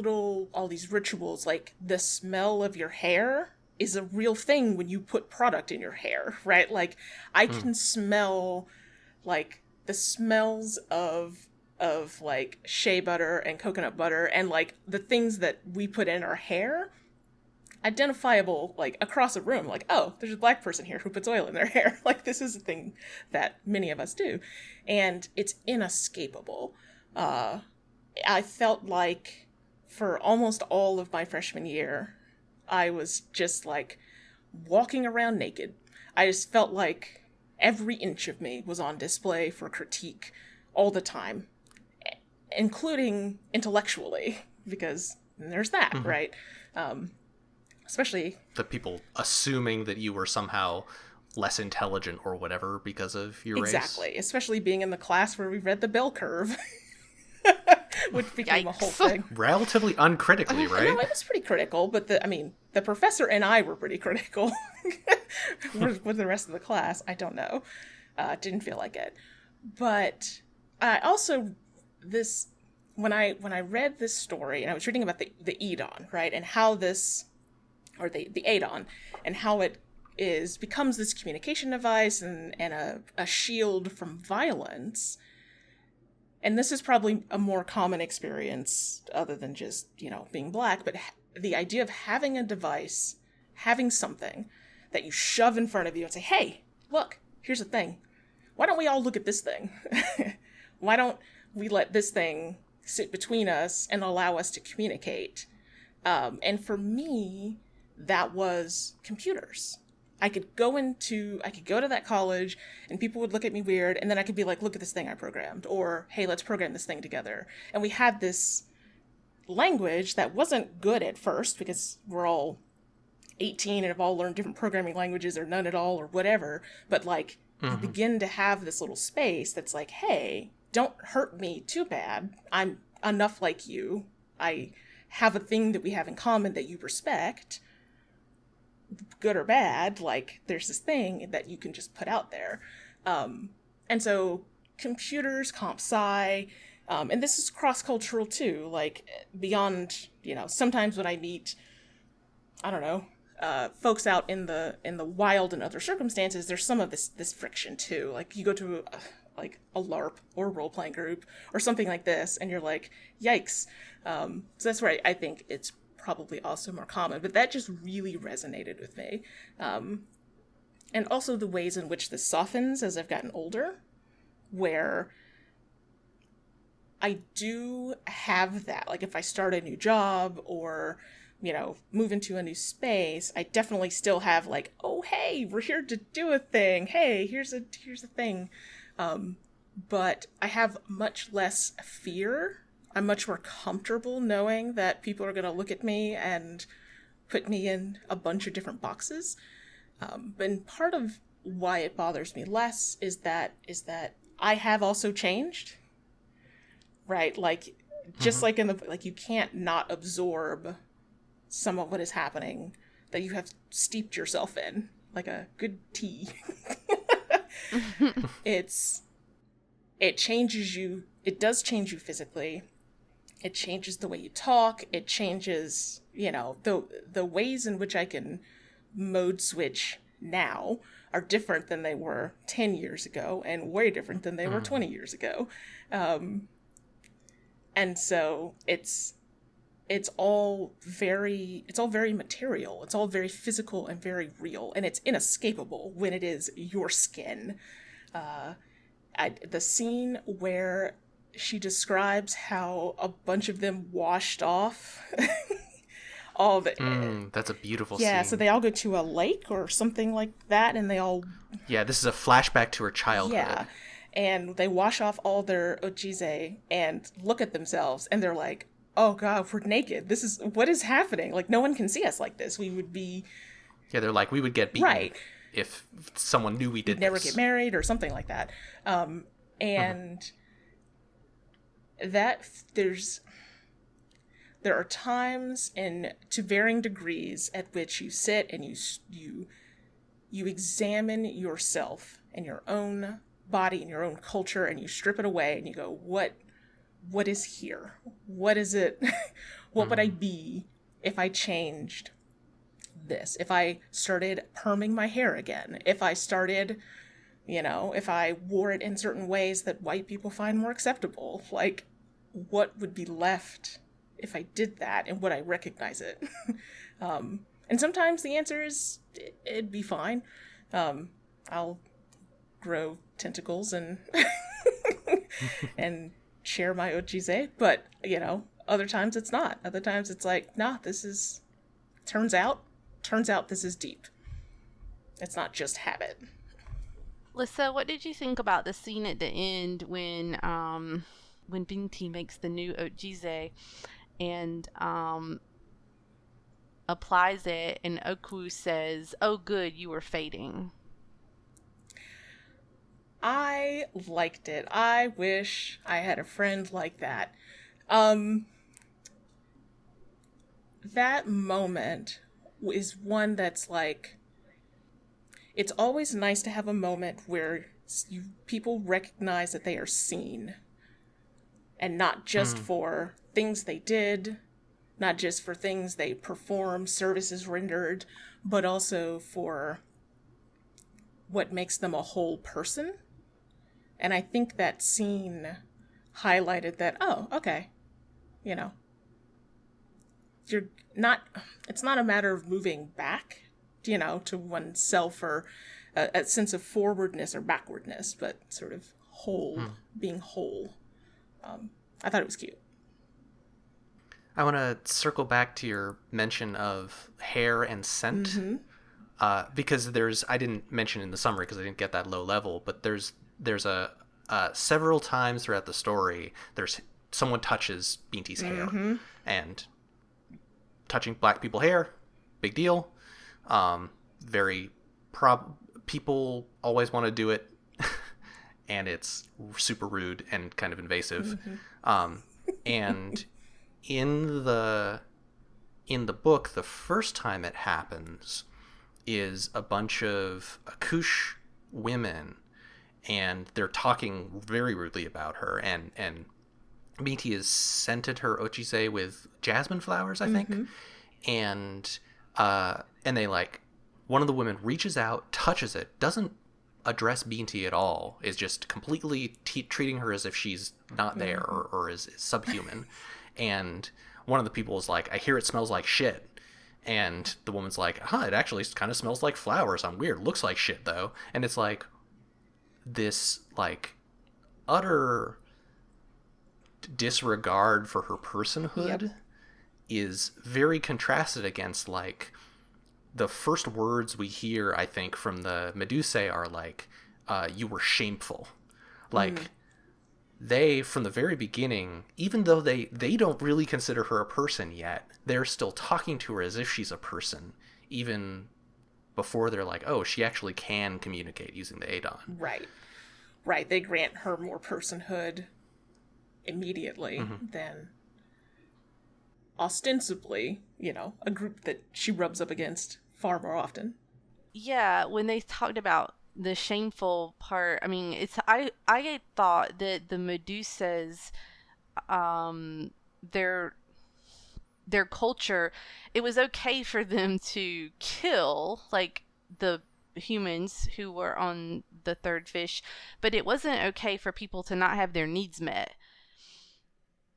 rituals, like the smell of your hair is a real thing when you put product in your hair, right? Like, I can smell, like, the smells of like shea butter and coconut butter and like the things that we put in our hair, identifiable like across a room, like, oh, there's a black person here who puts oil in their hair. Like, this is a thing that many of us do, and it's inescapable. I felt like for almost all of my freshman year, I was just like walking around naked. I just felt like every inch of me was on display for critique all the time, including intellectually, because there's that, right? Especially... The people assuming that you were somehow less intelligent or whatever because of your race. Exactly, especially being in the class where we read the bell curve, which became a whole thing. Relatively uncritically, right? No, it was pretty critical, but the professor and I were pretty critical. With the rest of the class, I don't know. Didn't feel like it. But I also... when I read this story, and I was reading about the Edon, right, and how this, or the Adon, and how it becomes this communication device and a shield from violence. And this is probably a more common experience other than just, being black, but the idea of having a device, having something that you shove in front of you and say, hey, look, here's a thing. Why don't we all look at this thing? Why don't we let this thing sit between us and allow us to communicate? And for me, that was computers. I could go to that college and people would look at me weird, and then I could be like, look at this thing I programmed, or hey, let's program this thing together. And we had this language that wasn't good at first because we're all 18 and have all learned different programming languages or none at all or whatever. But like, you begin to have this little space that's like, hey, don't hurt me too bad. I'm enough like you. I have a thing that we have in common that you respect, good or bad. Like, there's this thing that you can just put out there. And so computers, comp sci, and this is cross-cultural too, like beyond, sometimes when I meet, I don't know, folks out in the wild and other circumstances, there's some of this friction too. Like, you go to a LARP or a role-playing group or something like this, and you're like, yikes. So that's where I think it's probably also more common, but that just really resonated with me. And also the ways in which this softens as I've gotten older, where I do have that. Like, if I start a new job or, move into a new space, I definitely still have like, oh, hey, we're here to do a thing. Hey, here's a thing. But I have much less fear. I'm much more comfortable knowing that people are going to look at me and put me in a bunch of different boxes. And part of why it bothers me less is that I have also changed, right? Like, just like you can't not absorb some of what is happening that you have steeped yourself in, like a good tea. It changes you. It does change you physically. It changes the way you talk. It changes, the ways in which I can mode switch now are different than they were 10 years ago, and way different than they were 20 years ago. And so it's all very material. It's all very physical and very real, and it's inescapable when it is your skin. The scene where she describes how a bunch of them washed off all the... that's a beautiful scene. Yeah, so they all go to a lake or something like that, and they all... Yeah, this is a flashback to her childhood. Yeah, and they wash off all their ojize and look at themselves, and they're like, oh god, we're naked. What is happening? Like, no one can see us like this. We would be... Yeah, they're like, we would get beaten right. if someone knew we did We'd never this. get married or something like that. And that there are times to varying degrees at which you sit and you examine yourself and your own body and your own culture, and you strip it away and you go, what is here? What is it? What would I be if I changed this? If I started perming my hair again? If I started, if I wore it in certain ways that white people find more acceptable? Like, what would be left if I did that, and would I recognize it? And sometimes the answer is it'd be fine. I'll grow tentacles and and share my ojize, but other times it's not. Other times it's like, nah, turns out this is deep. It's not just habit. Lisa, what did you think about the scene at the end when Binti makes the new ojize and applies it, and Oku says, "Oh, good, you were fading." I liked it. I wish I had a friend like that. That moment is one that's like, it's always nice to have a moment where people recognize that they are seen, and not just for things they did, not just for things they performed, services rendered, but also for what makes them a whole person. And I think that scene highlighted that, oh, okay, it's not a matter of moving back, to oneself, or a sense of forwardness or backwardness, but sort of whole, being whole. I thought it was cute. I want to circle back to your mention of hair and scent, because I didn't mention in the summary because I didn't get that low level, but there's a several times throughout the story, there's someone touches Binti's hair, and touching black people hair, big deal. People always want to do it, and it's super rude and kind of invasive. And in the book, the first time it happens is a bunch of Akush women, and they're talking very rudely about her, and Binti has scented her ojize with jasmine flowers, I think, and they one of the women reaches out, touches it, doesn't address Binti at all, is just completely treating her as if she's not there or is subhuman. And one of the people is like, I hear it smells like shit. And the woman's like, it actually kind of smells like flowers. I'm weird. Looks like shit, though. And it's like this, utter disregard for her personhood is very contrasted against, the first words we hear, I think, from the Medusae are you were shameful. They, from the very beginning, even though they don't really consider her a person yet, they're still talking to her as if she's a person, even before they're like, oh, she actually can communicate using the Adon. Right. They grant her more personhood immediately than ostensibly, a group that she rubs up against far more often. Yeah, when they talked about the shameful part, I mean, I thought that the Medusas their culture, it was okay for them to kill, like, the humans who were on the third fish, but it wasn't okay for people to not have their needs met.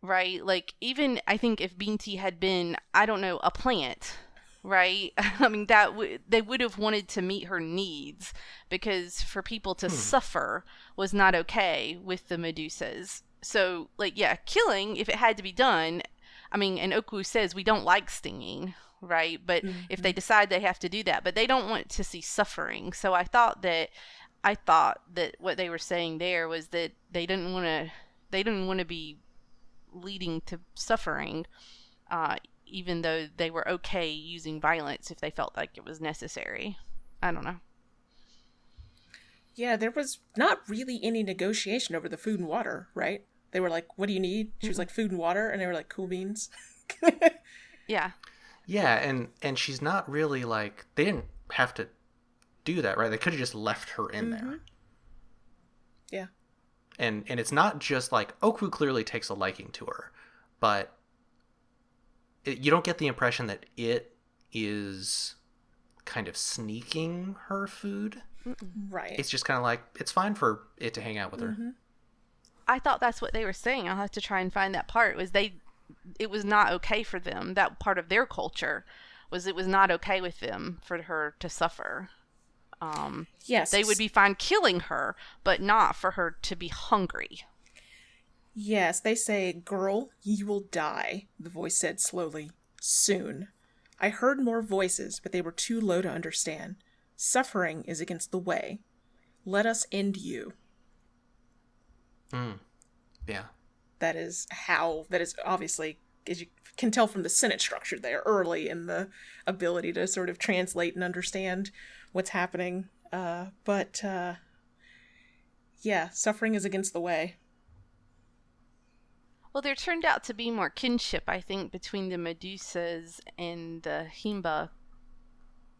Right? Like, even, I think if Binti had been, I don't know, a plant, right? I mean, they would have wanted to meet her needs, because for people to suffer was not okay with the Medusas. So, like, yeah, killing, if it had to be done, I mean, and Oku says we don't like stinging, right? But if they decide they have to do that, but they don't want to see suffering. So I thought that what they were saying there was that they didn't want to be leading to suffering, even though they were okay using violence if they felt like it was necessary. I don't know. Yeah, there was not really any negotiation over the food and water, right? They were like, what do you need? She was like, food and water. And they were like, cool beans. Yeah. Yeah, and she's not really like, they didn't have to do that, right? They could have just left her in there. Yeah. And it's not just like, Oku clearly takes a liking to her, but you don't get the impression that it is kind of sneaking her food. Right. It's just kind of like, it's fine for it to hang out with her. I thought that's what they were saying. I'll have to try and find that part. It was not okay for them. That part of their culture was, it was not okay with them for her to suffer. Yes. They would be fine killing her, but not for her to be hungry. Yes, they say, girl, you will die, the voice said slowly. Soon. I heard more voices, but they were too low to understand. Suffering is against the way. Let us end you. Yeah. That is obviously, as you can tell from the sentence structure there, early in the ability to sort of translate and understand what's happening. But suffering is against the way. Well, there turned out to be more kinship, I think, between the Medusas and the Himba,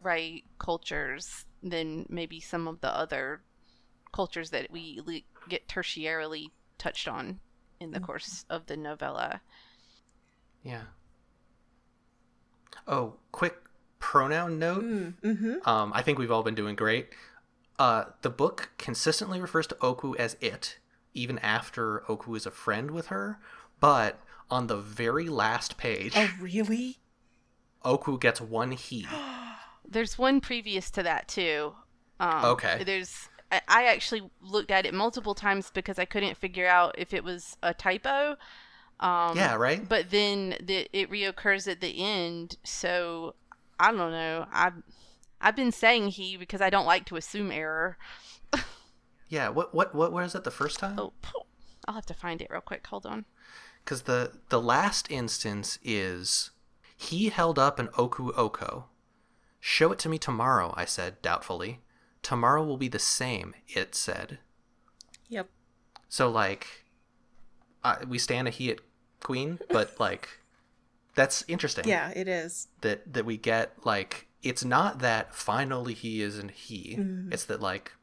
right, cultures than maybe some of the other cultures that we get tertiarily touched on in the course of the novella. Yeah. Oh, quick pronoun note. I think we've all been doing great. The book consistently refers to Oku as it, even after Oku is a friend with her. But on the very last page... Oh, really? Oku gets one he. There's one previous to that, too. Okay. I actually looked at it multiple times because I couldn't figure out if it was a typo. Yeah, right? But then it reoccurs at the end, so I don't know. I've been saying he because I don't like to assume error. Yeah, what was it the first time? Oh, I'll have to find it real quick. Hold on. Because the last instance is, he held up an Oku Oko. Show it to me tomorrow, I said doubtfully. Tomorrow will be the same, it said. Yep. So, like, we stand a he at Queen, but, like, that's interesting. Yeah, it is. That we get, like, it's not that finally he isn't he. It's that, like,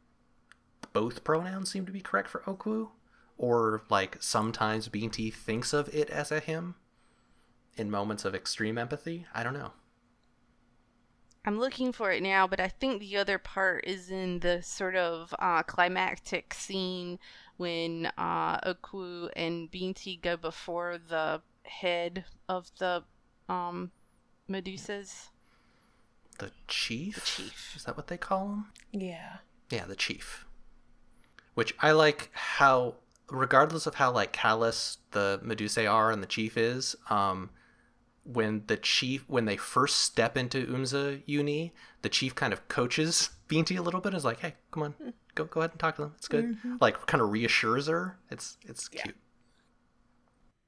both pronouns seem to be correct for Oku. Or, like, sometimes Binti thinks of it as a him in moments of extreme empathy. I don't know. I'm looking for it now, but I think the other part is in the sort of climactic scene when Oku and Binti go before the head of the Medusas. The chief? The chief. Is that what they call him? Yeah. Yeah, the chief. Which I like how, regardless of how, like, callous the Medusae are and the chief is, when they first step into Umza Uni, the chief kind of coaches Binti a little bit, is like, hey, come on, go ahead and talk to them. It's good. Like, kind of reassures her. It's cute.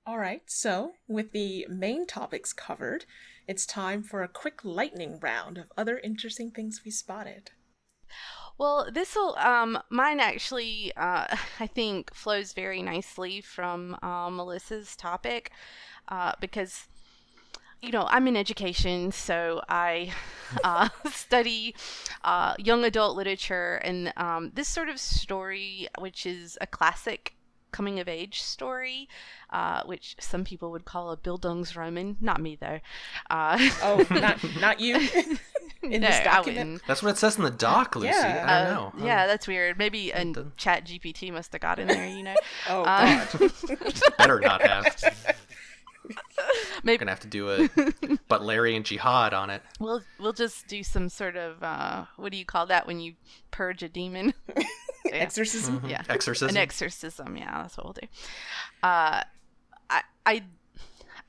All right, so with the main topics covered, it's time for a quick lightning round of other interesting things we spotted. Well, mine actually, I think, flows very nicely from Melissa's topic, because, you know, I'm in education, so I study young adult literature, and this sort of story, which is a classic coming of age story, which some people would call a Bildungsroman. Not me though. Oh, not you. In no, this I document. wouldn't. That's what it says in the doc, Lucy. Yeah. I don't know. Yeah, that's weird. Maybe Chat GPT must have got in there, you know. Oh God. Better not have. Maybe Gonna have to do a Butlerian jihad on it. we'll just do some sort of what do you call that when you purge a demon? Yeah. Exorcism. Yeah, Exorcism. an exorcism. Yeah, that's what we'll do.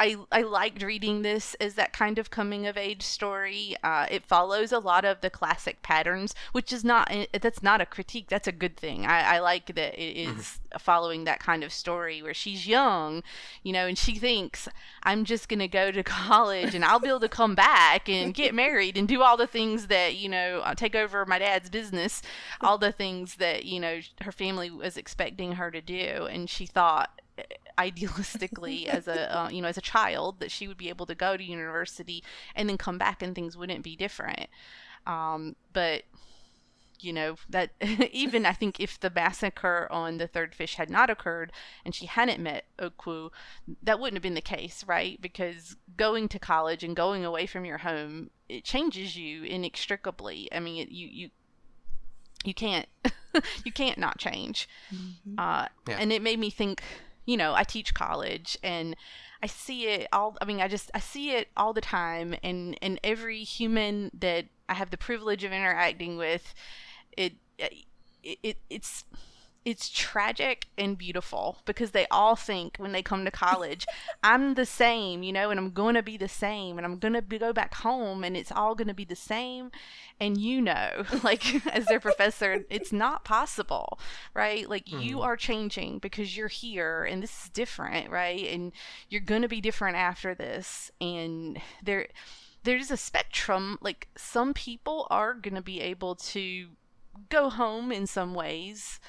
I liked reading this as that kind of coming of age story. It follows a lot of the classic patterns, which is that's not a critique. That's a good thing. I like that it is following that kind of story where she's young, you know, and she thinks, I'm just going to go to college and I'll be able to come back and get married and do all the things that, you know, take over my dad's business, all the things that, you know, her family was expecting her to do. And she thought, idealistically as a child, that she would be able to go to university and then come back and things wouldn't be different. But you know, that even I think if the massacre on the third fish had not occurred and she hadn't met Okwu, that wouldn't have been the case, right? Because going to college and going away from your home, it changes you inextricably. I mean, you can't you can't not change. And it made me think, you know, I teach college and I see it all. I mean, I see it all the time, and every human that I have the privilege of interacting with, it's tragic and beautiful, because they all think when they come to college, I'm the same, you know, and I'm going to be the same, and I'm going to go back home and it's all going to be the same. And, you know, like as their professor, it's not possible, right? Like you are changing because you're here and this is different, right? And you're going to be different after this. And there's a spectrum. Like some people are going to be able to go home in some ways,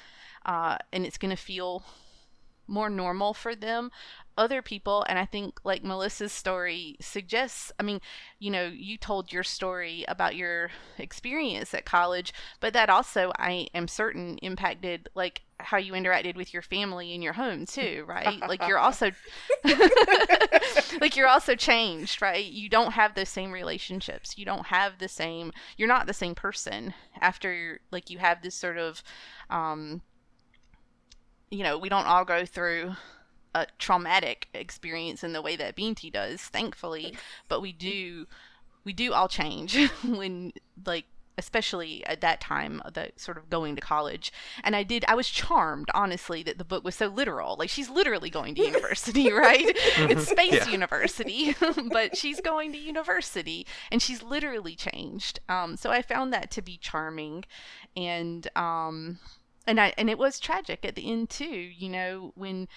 and it's going to feel more normal for them. Other people, and I think like Melissa's story suggests, I mean, you know, you told your story about your experience at college, but that also, I am certain, impacted like how you interacted with your family in your home too, right? Like you're also like you're also changed, right? You don't have those same relationships. You don't have the same, you're not the same person after like you have this sort of you know, we don't all go through a traumatic experience in the way that Binti does, thankfully, but we do all change when, like, especially at that time, the sort of going to college. And I was charmed, honestly, that the book was so literal. Like, she's literally going to university, right? It's space university, but she's going to university and she's literally changed. So I found that to be charming, and it was tragic at the end too, you know, when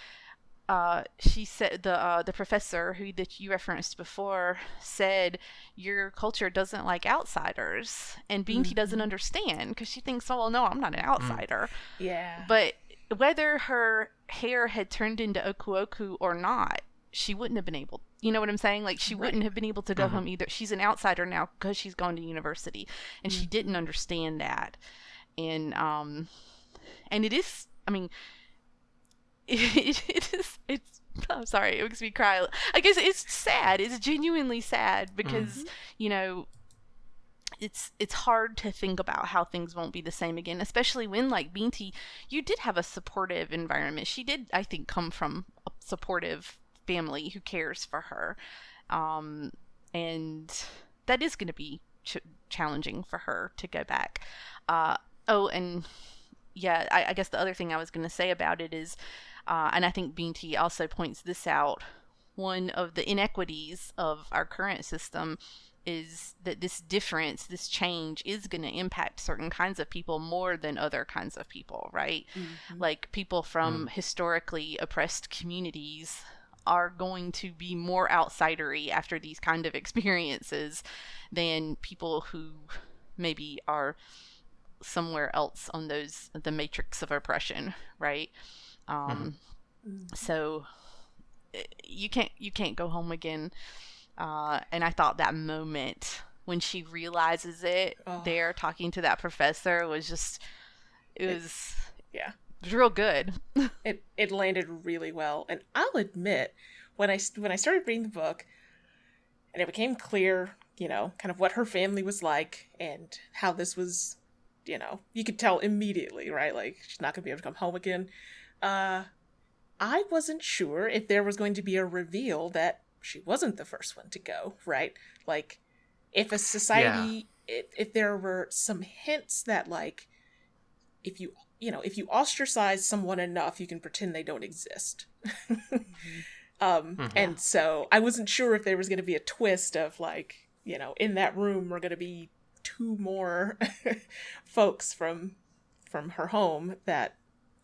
she said, the professor that you referenced before said, your culture doesn't like outsiders, and Binti doesn't understand because she thinks, oh well, no, I'm not an outsider. Yeah. But whether her hair had turned into oku or not, she wouldn't have been able, you know what I'm saying? Like she wouldn't have been able to go home either. She's an outsider now because she's gone to university, and she didn't understand that. And it is, I mean, it's I'm sorry, it makes me cry. I guess it's sad. It's genuinely sad because, you know, it's hard to think about how things won't be the same again, especially when, like Binti, you did have a supportive environment. She did, I think, come from a supportive family who cares for her. And that is going to be challenging for her to go back. And yeah, I guess the other thing I was going to say about it is, and I think Binti also points this out, one of the inequities of our current system is that this difference, this change, is going to impact certain kinds of people more than other kinds of people, right? Like people from historically oppressed communities are going to be more outsidery after these kind of experiences than people who maybe are somewhere else on the matrix of oppression, right? So you can't go home again. And I thought that moment when she realizes it, there talking to that professor, was just, it was was real good. It landed really well, and I'll admit, when I started reading the book, and it became clear, kind of what her family was like, and how this was, you could tell immediately, right? Like, she's not gonna be able to come home again. I wasn't sure if there was going to be a reveal that she wasn't the first one to go, right? Like, if a society, if there were some hints that, like, if you ostracize someone enough, you can pretend they don't exist. And so I wasn't sure if there was going to be a twist of, like, in that room were going to be 2 more folks from her home that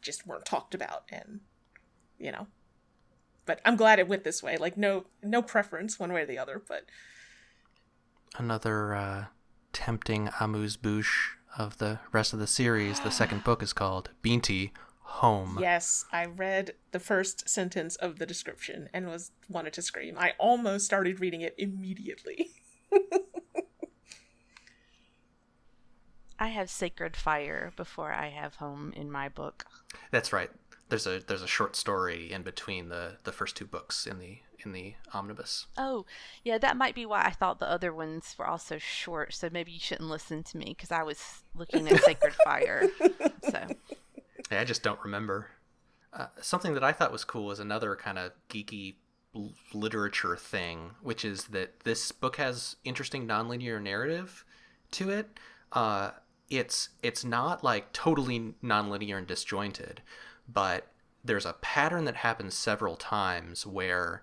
just weren't talked about, and but I'm glad it went this way. Like, no preference one way or the other, but another tempting amuse-bouche of the rest of the series. The second book is called Binti, Home. Yes, I read the first sentence of the description and wanted to scream. I almost started reading it immediately. I have sacred fire before I have home in my book. That's right. There's a short story in between the first 2 books in the omnibus. Oh, yeah, that might be why I thought the other ones were also short, so maybe you shouldn't listen to me, because I was looking at Sacred Fire. So Yeah, I just don't remember. Something that I thought was cool was another kind of geeky literature thing, which is that this book has interesting nonlinear narrative to it. It's not like totally nonlinear and disjointed, but there's a pattern that happens several times where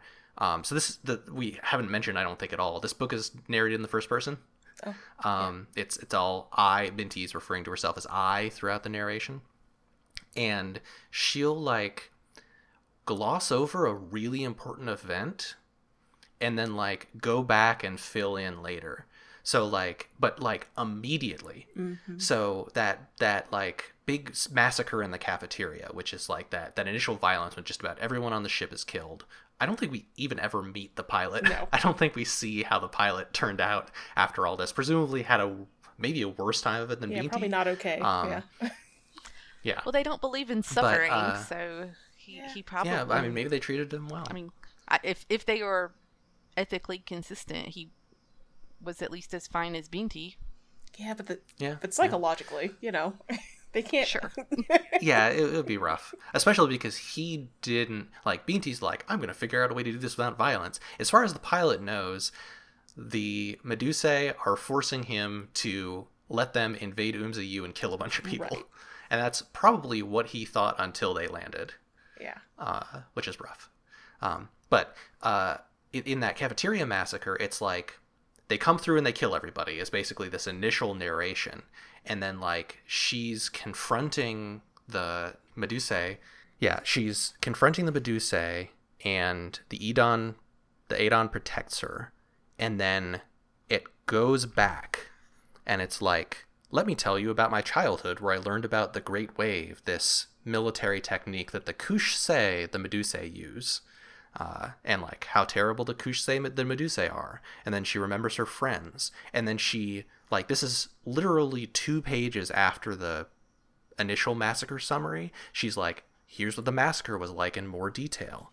so this we haven't mentioned, I don't think, at all. This book is narrated in the first person. It's all Binti is referring to herself as I throughout the narration, and she'll like gloss over a really important event and then like go back and fill in later. So like, but like immediately. Mm-hmm. So that like big massacre in the cafeteria, which is like that initial violence when just about everyone on the ship is killed. I don't think we even ever meet the pilot. No. I don't think we see how the pilot turned out after all this. Presumably had maybe a worse time of it than Binti. Probably not okay. Yeah. Well, they don't believe in suffering, so he probably. Yeah, I mean, maybe they treated him well. I mean, if they were ethically consistent, he was at least as fine as Binti. Yeah, but psychologically, they can't. Sure. Yeah, it would be rough, especially because he didn't like. Binti's like, I'm going to figure out a way to do this without violence. As far as the pilot knows, the Medusae are forcing him to let them invade Umza and kill a bunch of people, right. And that's probably what he thought until they landed. Yeah. Which is rough. But in that cafeteria massacre, it's like they come through and they kill everybody is basically this initial narration. And then like she's confronting the Medusae. Yeah, she's confronting the Medusae, and the Adon protects her. And then it goes back and it's like, let me tell you about my childhood where I learned about the Great Wave, this military technique that the Kush-se, the Medusae, use. And like how terrible the Kush-se, the Medusae are. And then she remembers her friends. And then she, like, this is literally 2 pages after the initial massacre summary. She's like, here's what the massacre was like in more detail.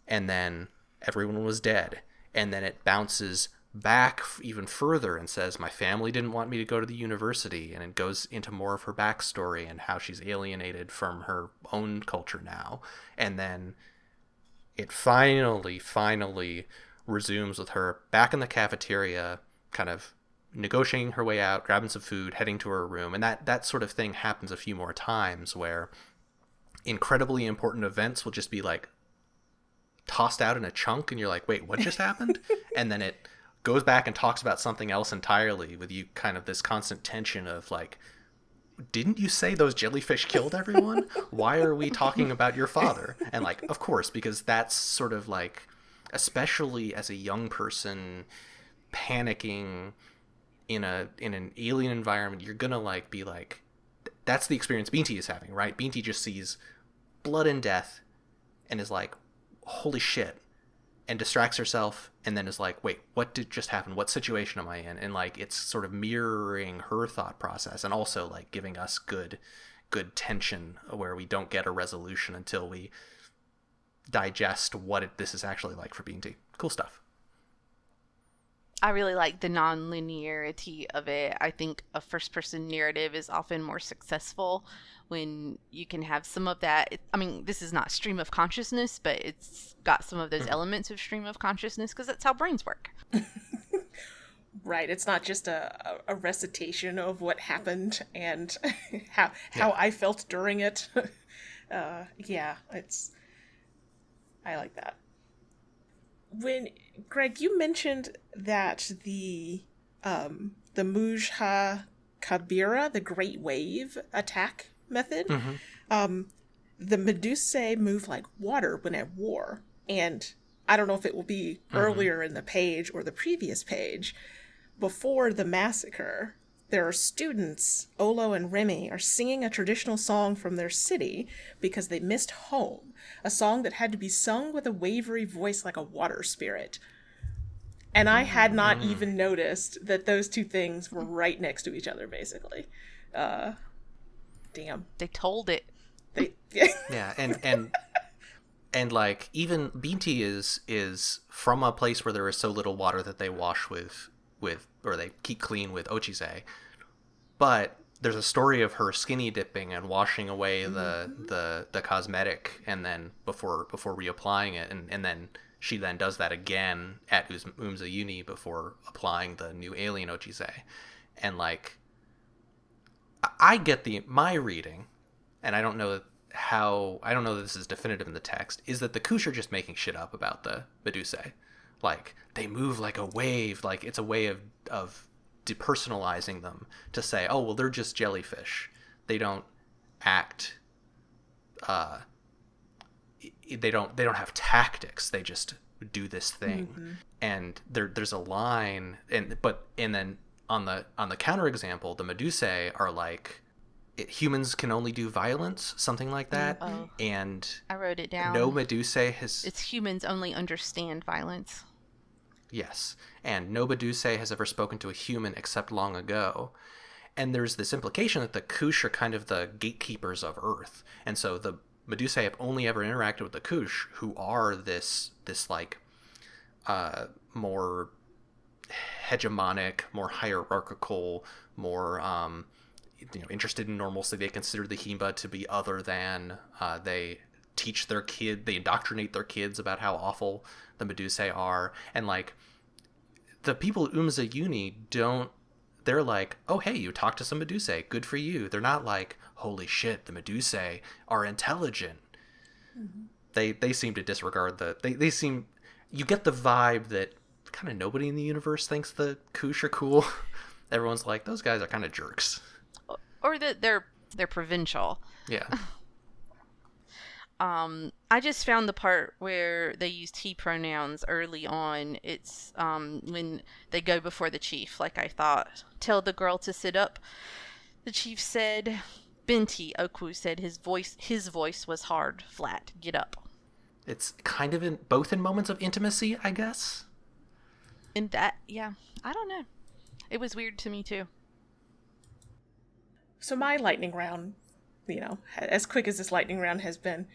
And then everyone was dead. And then it bounces back even further and says, my family didn't want me to go to the university. And it goes into more of her backstory and how she's alienated from her own culture now. And then it finally resumes with her back in the cafeteria, kind of negotiating her way out, grabbing some food, heading to her room. And that sort of thing happens a few more times where incredibly important events will just be like tossed out in a chunk and you're like, wait, what just happened? And then it goes back and talks about something else entirely, with you kind of this constant tension of like, didn't you say those jellyfish killed everyone? Why are we talking about your father? And like, of course, because that's sort of like, especially as a young person panicking in an alien environment, you're gonna like be like, that's the experience Binti is having, right? Binti just sees blood and death and is like, holy shit, and distracts herself, and then is like, wait, what did just happen? What situation am I in? And like, it's sort of mirroring her thought process, and also like giving us good good tension where we don't get a resolution until we digest what this is actually like for Binti. Cool stuff. I really like the non-linearity of it. I think a first-person narrative is often more successful when you can have some of that. I mean, this is not stream of consciousness, but it's got some of those elements of stream of consciousness because that's how brains work. Right. It's not just a recitation of what happened and how I felt during it. Yeah, I like that. When Greg, you mentioned that the Mujha Kabira, the Great Wave attack method, the Medusae move like water when at war. And I don't know if it will be earlier in the page or the previous page. Before the massacre, there are students, Olo and Remy, are singing a traditional song from their city because they missed home, a song that had to be sung with a wavery voice like a water spirit. And I had not even noticed that those two things were right next to each other, basically. Damn. They told it. Yeah, and like, even Binti is from a place where there is so little water that they wash with or they keep clean with ochize, but there's a story of her skinny dipping and washing away the cosmetic, and then before reapplying it, and then she then does that again at Umza Uni before applying the new alien ochize. And like, I get my reading, and I don't know that this is definitive in the text, is that the Kush are just making shit up about the Medusae. Like, they move like a wave, like it's a way of depersonalizing them to say, oh, well, they're just jellyfish. They don't act, they don't have tactics. They just do this thing. And there's a line, and then on the counterexample, the Medusae are like, humans can only do violence, something like that. And I wrote it down. No Medusae has... It's humans only understand violence. Yes, and no Medusae has ever spoken to a human except long ago. And there's this implication that the Kush are kind of the gatekeepers of Earth. And so the Medusae have only ever interacted with the Kush, who are this like more hegemonic, more hierarchical, more interested in normalcy. They consider the Himba to be other than. They teach they indoctrinate their kids about how awful the Medusae are. And like, the people at Umza Uni they're like, oh, hey, you talked to some Medusae, good for you. They're not like, holy shit, the Medusae are intelligent. They seem to disregard you get the vibe that kind of nobody in the universe thinks the Kush are cool. Everyone's like, those guys are kind of jerks. Or that they're provincial. Yeah. I just found the part where they used he pronouns early on. It's when they go before the chief, like I thought. Tell the girl to sit up, the chief said. Binti, Okwu said his voice was hard, flat. Get up. It's kind of both in moments of intimacy, I guess. In that, yeah. I don't know. It was weird to me too. So my lightning round, as quick as this lightning round has been,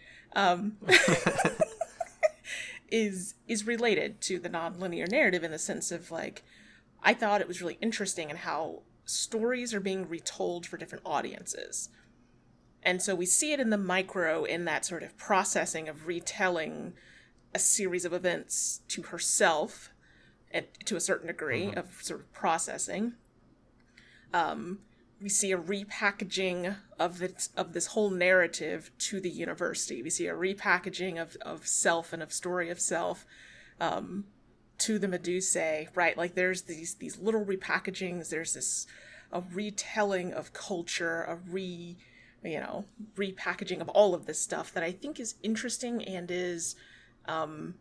is related to the nonlinear narrative in the sense of, like, I thought it was really interesting in how stories are being retold for different audiences. And so we see it in the micro, in that sort of processing of retelling a series of events to herself, and to a certain degree of sort of processing. We see a repackaging of this whole narrative to the university. We see a repackaging of self and of story of self to the Medusae, right? Like, there's these little repackagings. There's a retelling of culture, repackaging of all of this stuff that I think is interesting and is, I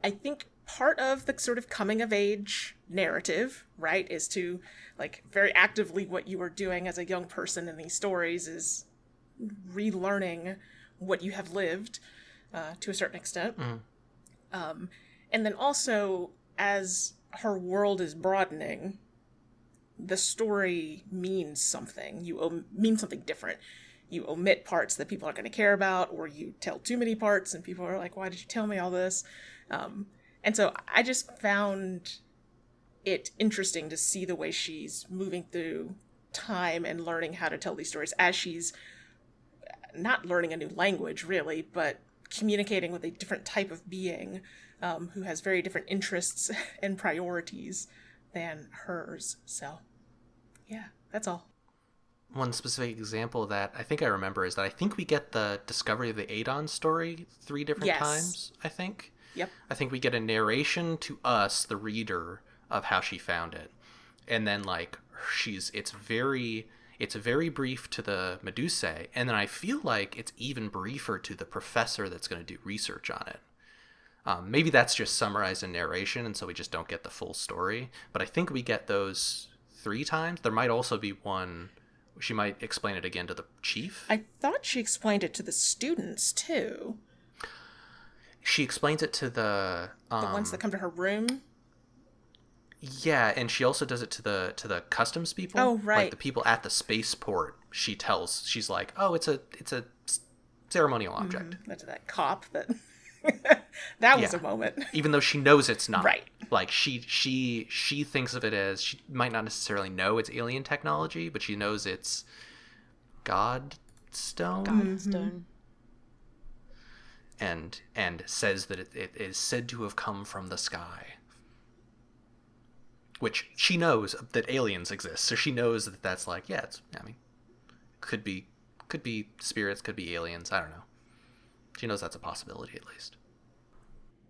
think, part of the sort of coming of age narrative, right, is to, like, very actively what you are doing as a young person in these stories is relearning what you have lived to a certain extent. And then also, as her world is broadening, the story means something. You mean something different. You omit parts that people aren't going to care about, or you tell too many parts and people are like, why did you tell me all this? And so I just found it interesting to see the way she's moving through time and learning how to tell these stories as she's not learning a new language, really, but communicating with a different type of being who has very different interests and priorities than hers. So, yeah, that's all. One specific example of that I think I remember is that I think we get the discovery of the Adon story 3 different times, I think. Yep. I think we get a narration to us, the reader, of how she found it. And then, like, it's very brief to the Medusae, and then I feel like it's even briefer to the professor that's going to do research on it. Maybe that's just summarized in narration, and so we just don't get the full story. But I think we get those 3 times. There might also be one... She might explain it again to the chief. I thought she explained it to the students, too. She explains it to the ones that come to her room? Yeah, and she also does it to the customs people. Oh, right. Like the people at the spaceport, she's like, oh, it's a ceremonial object. That's that cop that... that was a moment. Even though she knows it's not. Right. Like, she thinks of it as, she might not necessarily know it's alien technology, but she knows it's Godstone. Godstone. And says that it is said to have come from the sky. Which she knows that aliens exist, so she knows that that's like, yeah, could be spirits, could be aliens, I don't know. She knows that's a possibility, at least.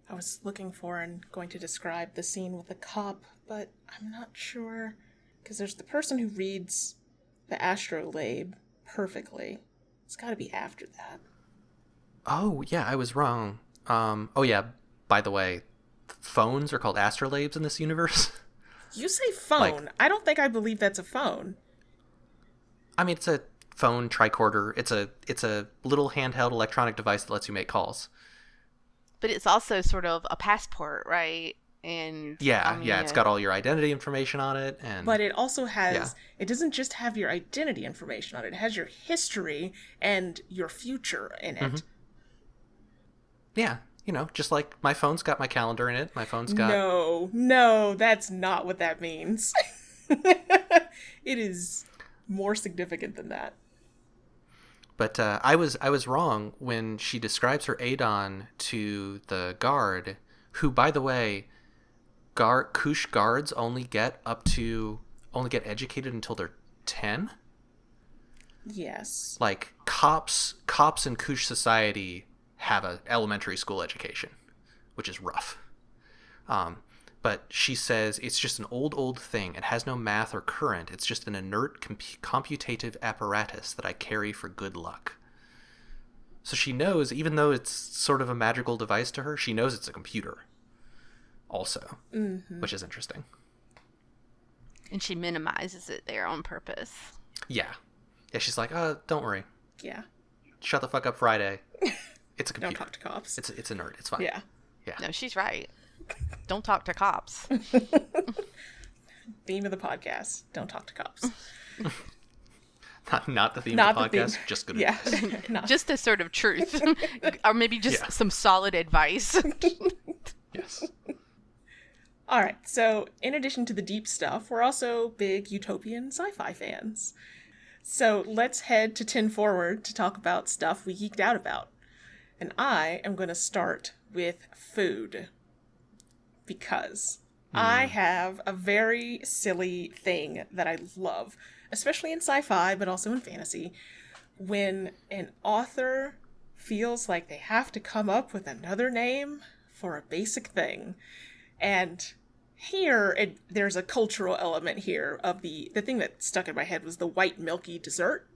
I was looking for and going to describe the scene with the cop, but I'm not sure. Because there's the person who reads the astrolabe perfectly. It's got to be after that. Oh, yeah, I was wrong. Oh, yeah, by the way, phones are called astrolabes in this universe. You say phone. I don't think I believe that's a phone. I mean, it's a phone tricorder. It's a little handheld electronic device that lets you make calls. But it's also sort of a passport, right? And it's got all your identity information on it, but it also has it doesn't just have your identity information on it. It has your history and your future in it. Mm-hmm. Yeah, just like my phone's got my calendar in it. My phone's got... No, that's not what that means. It is more significant than that. But I was wrong when she describes her Adon to the guard, who, by the way, Kush guards only get educated until they're 10. Yes. Like, cops in Kush society have an elementary school education, which is rough. But she says it's just an old thing. It has no math or current. It's just an inert computative apparatus that I carry for good luck. So she knows, even though it's sort of a magical device to her, she knows it's a computer also, which is interesting. And she minimizes it there on purpose. Yeah. Yeah, she's like, oh, don't worry. Yeah. Shut the fuck up, Friday. It's a computer. Don't talk to cops. It's inert. It's fine. Yeah. No, she's right. Don't talk to cops. Theme of the podcast. Don't talk to cops. Not the theme of the podcast. Just good advice. Yeah. Just a sort of truth. Or maybe just some solid advice. Yes. All right. So in addition to the deep stuff, we're also big utopian sci-fi fans. So let's head to 10 Forward to talk about stuff we geeked out about. And I am going to start with food. Because I have a very silly thing that I love, especially in sci-fi, but also in fantasy, when an author feels like they have to come up with another name for a basic thing. And here, there's a cultural element here of the thing that stuck in my head was the white milky dessert.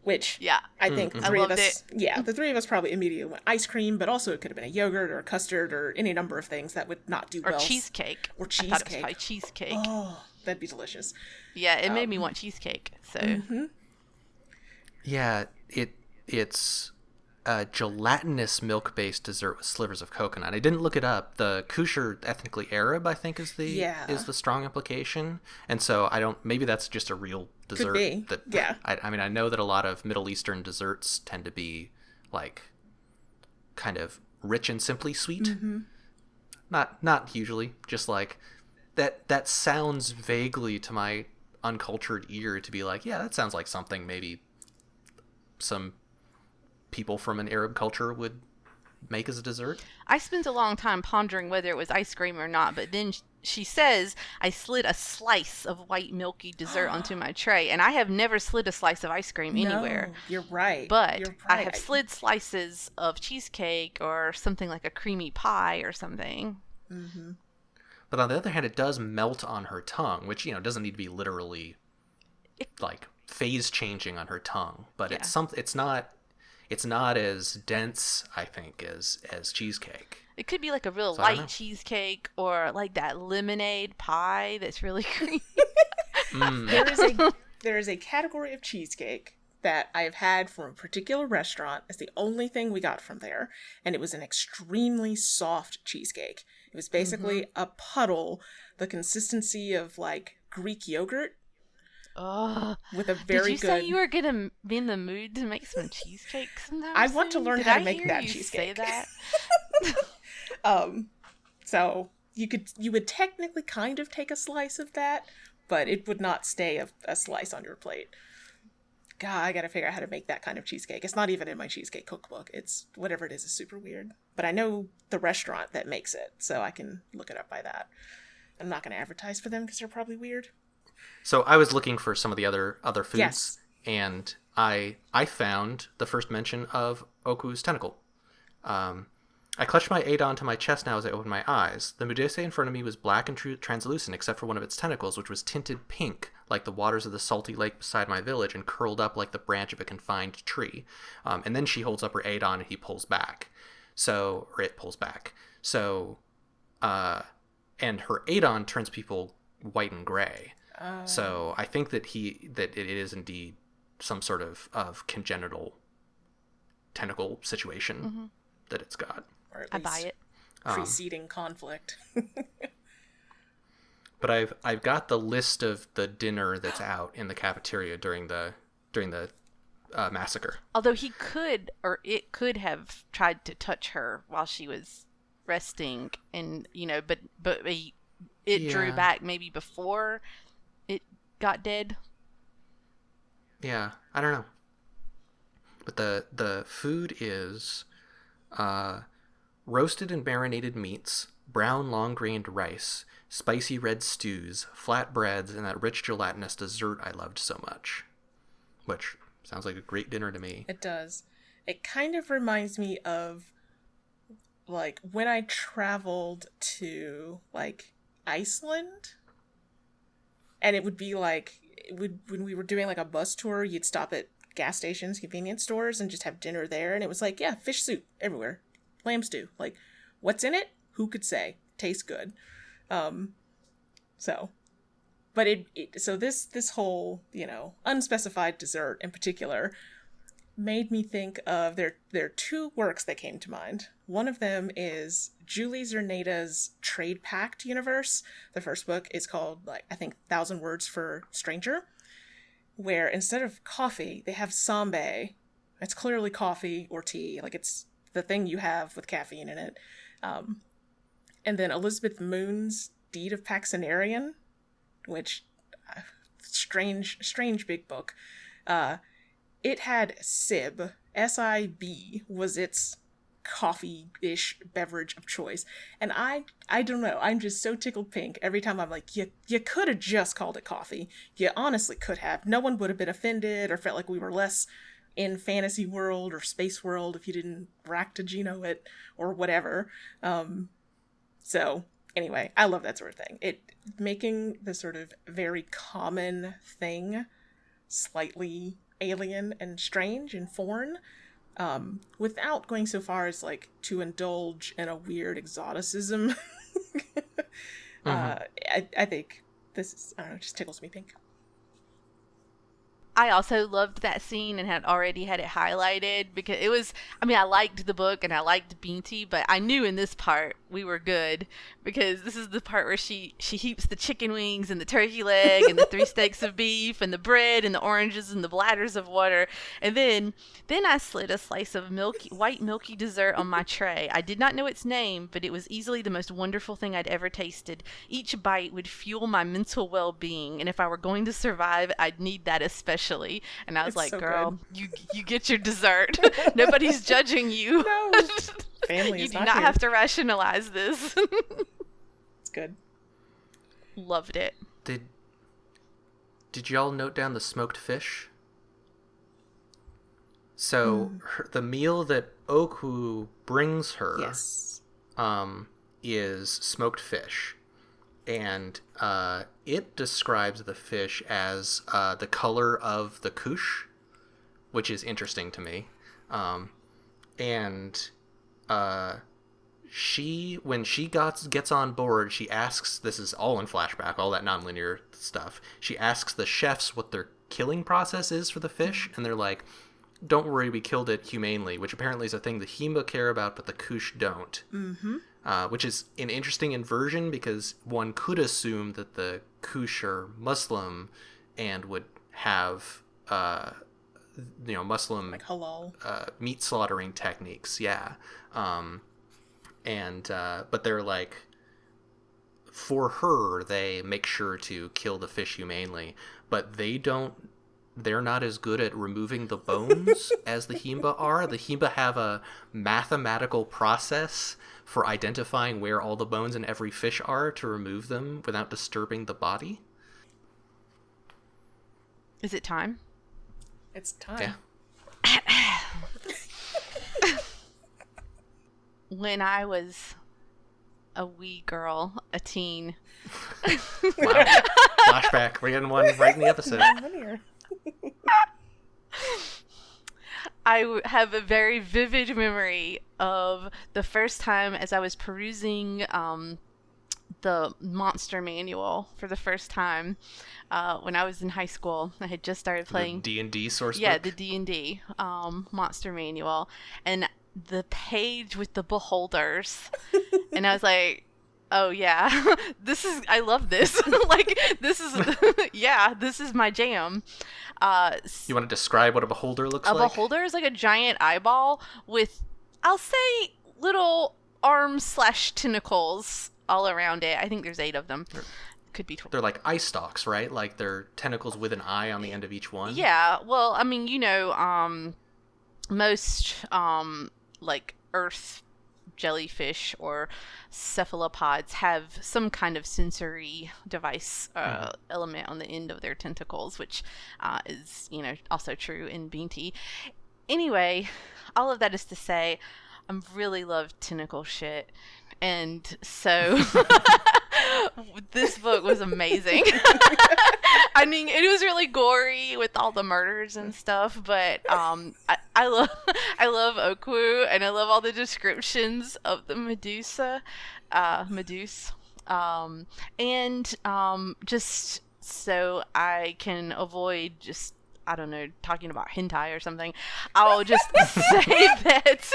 Which I think the three of us probably immediately went ice cream, but also it could have been a yogurt or a custard or any number of things that would not do well. Or cheesecake. Or cheesecake. I thought it was probably cheesecake. Oh, that'd be delicious. Yeah, it made me want cheesecake. So Yeah, it's gelatinous milk-based dessert with slivers of coconut. I didn't look it up. The kusher ethnically Arab, I think, is the strong implication. And so maybe that's just a real dessert. Could be. Yeah. I mean, I know that a lot of Middle Eastern desserts tend to be like kind of rich and simply sweet. Mm-hmm. Not usually, just like that sounds vaguely to my uncultured ear to be like, yeah, that sounds like something maybe some people from an Arab culture would make as a dessert. I spent a long time pondering whether it was ice cream or not, but then she says I slid a slice of white milky dessert onto my tray, and I have never slid a slice of ice cream anywhere. No, you're right. But I have slid slices of cheesecake or something like a creamy pie or something. Mm-hmm. But on the other hand, it does melt on her tongue, which, doesn't need to be literally like phase changing on her tongue, but it's not as dense, I think, as cheesecake. It could be like a real light cheesecake or like that lemonade pie that's really creamy. There is a category of cheesecake that I have had from a particular restaurant. It's the only thing we got from there, and it was an extremely soft cheesecake. It was basically a puddle, the consistency of like Greek yogurt. With a very good... Did you say you were going to be in the mood to make some cheesecake sometime I want to learn how to make that Say cheesecake. that? So you would technically kind of take a slice of that, but it would not stay a slice on your plate. God, I gotta figure out how to make that kind of cheesecake. It's not even in my cheesecake cookbook. It's whatever it is super weird. But I know the restaurant that makes it, so I can look it up by that. I'm not gonna advertise for them because they're probably weird. So I was looking for some of the other foods, yes. And I found the first mention of Oku's tentacle. I clutched my Adon to my chest now as I opened my eyes. The Mudese in front of me was black and translucent except for one of its tentacles, which was tinted pink, like the waters of the salty lake beside my village, and curled up like the branch of a confined tree. And then she holds up her Adon and he pulls back. Or it pulls back. And her Adon turns people white and gray. So I think that it is indeed some sort of congenital tentacle situation that it's got. Or at I least buy it. Preceding conflict. But I've got the list of the dinner that's out in the cafeteria during the massacre. Although it could have tried to touch her while she was resting, and but it drew back maybe before it got dead. Yeah, I don't know. But the food is roasted and marinated meats, brown long-grained rice, spicy red stews, flatbreads, and that rich gelatinous dessert I loved so much. Which sounds like a great dinner to me. It does. It kind of reminds me of like when I traveled to like Iceland, and it would be like when we were doing like a bus tour, you'd stop at gas stations, convenience stores, and just have dinner there, and it was like, yeah, fish soup everywhere, lamb stew, like what's in it, who could say, tastes good. So this whole unspecified dessert in particular made me think of there are two works that came to mind. One of them is Julie Czerneda's Trade Pact universe. The first book is called, like, I think 1,000 Words for Stranger, where instead of coffee, they have sambe. It's clearly coffee or tea. Like, it's the thing you have with caffeine in it. And then Elizabeth Moon's Deed of Paksenarrion, which, strange big book. It had Sib, S-I-B, was its coffee-ish beverage of choice. And I don't know, I'm just so tickled pink every time I'm like, you could have just called it coffee. You honestly could have. No one would have been offended or felt like we were less in fantasy world or space world if you didn't ractagino it or whatever. So anyway, I love that sort of thing. It making the sort of very common thing slightly alien and strange and foreign, without going so far as like to indulge in a weird exoticism. I think this is, I don't know, just tickles me pink. I also loved that scene and had already had it highlighted because it was, I mean, I liked the book and I liked Binti, but I knew in this part we were good because this is the part where she heaps the chicken wings and the turkey leg and the 3 steaks of beef and the bread and the oranges and the bladders of water. And then I slid a slice of white milky dessert on my tray. I did not know its name, but it was easily the most wonderful thing I'd ever tasted. Each bite would fuel my mental well-being, and if I were going to survive, I'd need that especially. And I was like, so girl, you get your dessert. Nobody's judging you. No, family you is do not not here. have to rationalize this. It's good. Loved it. Did y'all note down the smoked fish? So the meal that Oku brings her Yes. is smoked fish. And it describes the fish as the color of the couche, which is interesting to me. And when she gets on board, she asks, this is all in flashback, all that nonlinear stuff. She asks the chefs what their killing process is for the fish, and they're like, don't worry, we killed it humanely, which apparently is a thing the Himba care about, but the couche don't. Mm-hmm. Which is an interesting inversion because one could assume that the couche are Muslim and would have, Muslim Like halal. meat slaughtering techniques. Yeah. But they're like, for her, they make sure to kill the fish humanely, but they're not as good at removing the bones as the Himba are. The Himba have a mathematical process for identifying where all the bones in every fish are to remove them without disturbing the body. Is it time? It's time. Yeah. When I was a wee girl, a teen. Wow. Flashback. We're getting one right in the episode. I have a very vivid memory of the first time as I was perusing the monster manual for the first time when I was in high school. I had just started playing the D&D source book? book? The D&D monster manual, and the page with the beholders, and I was like, oh yeah, I love this. Like, this is my jam. You want to describe what a beholder looks like? A beholder is like a giant eyeball with, I'll say, little arms / tentacles all around it. I think there's 8 of them. Could be 12. They're like eye stalks, right? Like they're tentacles with an eye on the end of each one? Yeah, well, I mean, most, like, earth jellyfish or cephalopods have some kind of sensory device element on the end of their tentacles, which is, also true in Binti. Anyway, all of that is to say, I really love tentacle shit. And so this book was amazing. I mean, it was really gory with all the murders and stuff, but I love Oku, and I love all the descriptions of the Meduse, and just so I avoid avoid just, I don't know, talking about hentai or something, I'll just say that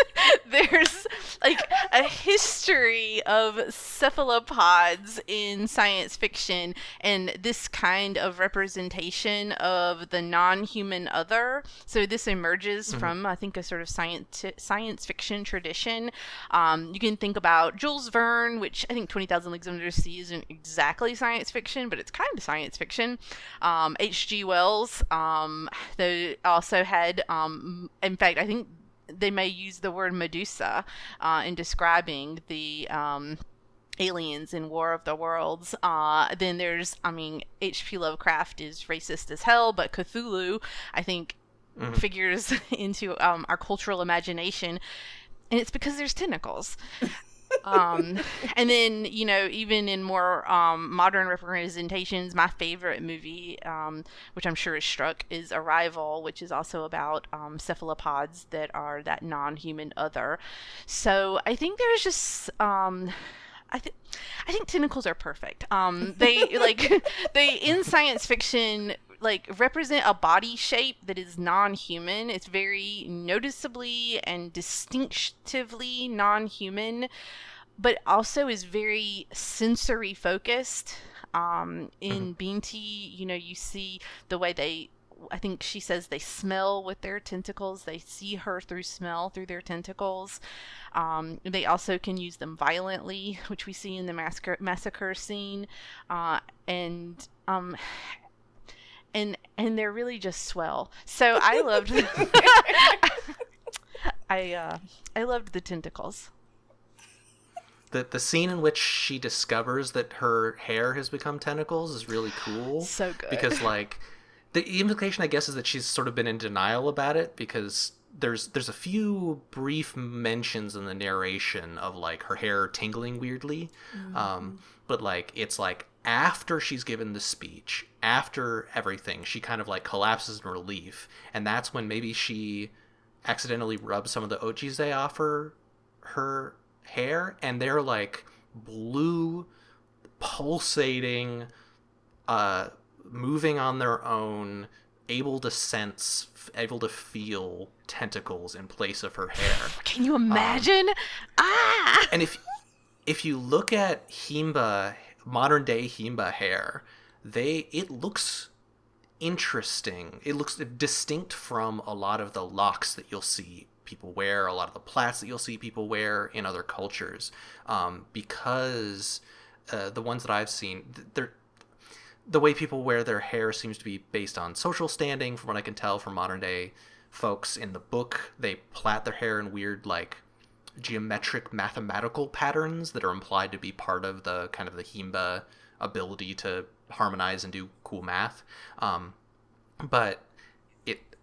there's like a history of cephalopods in science fiction, and this kind of representation of the non-human other. So this emerges from, I think, a sort of science fiction tradition. You can think about Jules Verne, which I think 20,000 Leagues Under the Sea isn't exactly science fiction, but it's kind of science fiction. H.G. Wells, they also had, in fact, I think they may use the word Medusa in describing the aliens in War of the Worlds. Then there's, H.P. Lovecraft is racist as hell, but Cthulhu, I think, figures into our cultural imagination, and it's because there's tentacles. And then, even in more modern representations, my favorite movie, which I'm sure is struck, is Arrival, which is also about cephalopods that are that non-human other. So I think there's just I think tentacles are perfect. They in science fiction like represent a body shape that is non-human. It's very noticeably and distinctively non-human, but also is very sensory focused. In Binti, you see the way I think she says they smell with their tentacles. They see her through smell, through their tentacles. They also can use them violently, which we see in the massacre scene. And they're really just swell. So I loved I loved the tentacles. The scene in which she discovers that her hair has become tentacles is really cool. So good. Because, like, the implication, I guess, is that she's sort of been in denial about it, because there's a few brief mentions in the narration of, like, her hair tingling weirdly. But, like, it's, like, after she's given the speech, after everything, she kind of, like, collapses in relief. And that's when maybe she accidentally rubs some of the ojize off her hair, and they're like blue, pulsating, moving on their own, able to sense, able to feel tentacles in place of her hair. Can you imagine? And if you look at Himba, modern day Himba hair, it looks interesting. It looks distinct from a lot of the locks that you'll see people wear, a lot of the plaits that you'll see people wear in other cultures, because the ones that I've seen, the way people wear their hair seems to be based on social standing, from what I can tell from modern day folks. In the book, they plait their hair in weird, like, geometric mathematical patterns that are implied to be part of the kind of the Himba ability to harmonize and do cool math. But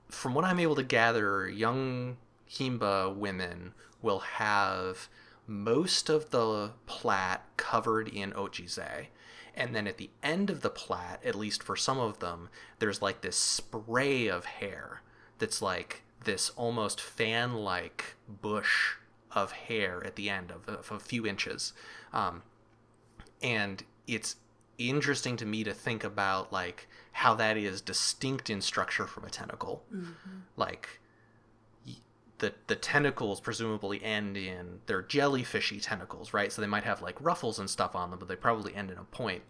from what I'm able to gather, young Himba women will have most of the plait covered in ojize, and then at the end of the plait, at least for some of them, there's like this spray of hair that's like this almost fan-like bush of hair at the end of a few inches. And it's interesting to me to think about, like, how that is distinct in structure from a tentacle. Like, the tentacles presumably end in, they're jellyfishy tentacles, right? So they might have, like, ruffles and stuff on them, but they probably end in a point.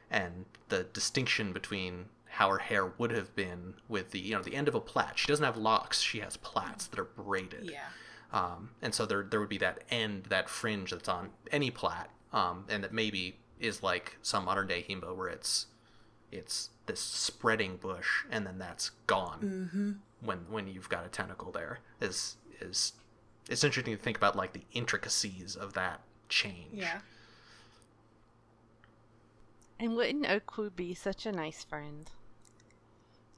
And the distinction between how her hair would have been with the end of a plait. She doesn't have locks, she has plaits that are braided. Yeah. And so there would be that end, that fringe that's on any plait, and that maybe is like some modern day Himba, where it's this spreading bush, and then that's gone when you've got a tentacle there. It's interesting to think about, like, the intricacies of that change. Yeah. And wouldn't Okwu be such a nice friend?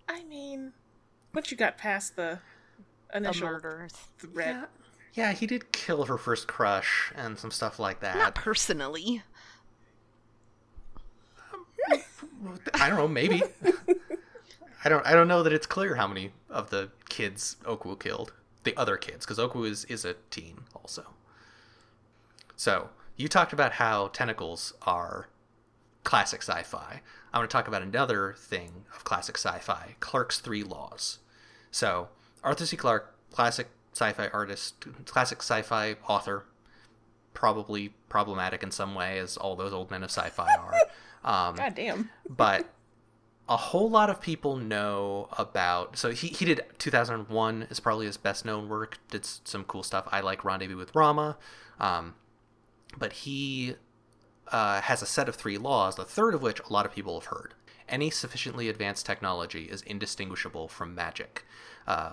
I mean, once you got past the initial murders. threat. Yeah, he did kill her first crush and some stuff like that. Not personally. I don't know, maybe. I don't know that it's clear how many of the kids Okwu killed. The other kids, because Okwu is a teen also. So, you talked about how tentacles are classic sci-fi. I want to talk about another thing of classic sci-fi, Clarke's 3 laws. So, Arthur C. Clarke, classic sci-fi artist, classic sci-fi author, probably problematic in some way, as all those old men of sci-fi are. God damn. But a whole lot of people know about... So he did 2001 is probably his best known work. Did some cool stuff. I like Rendezvous with Rama. But he has a set of 3 laws, the third of which a lot of people have heard. Any sufficiently advanced technology is indistinguishable from magic,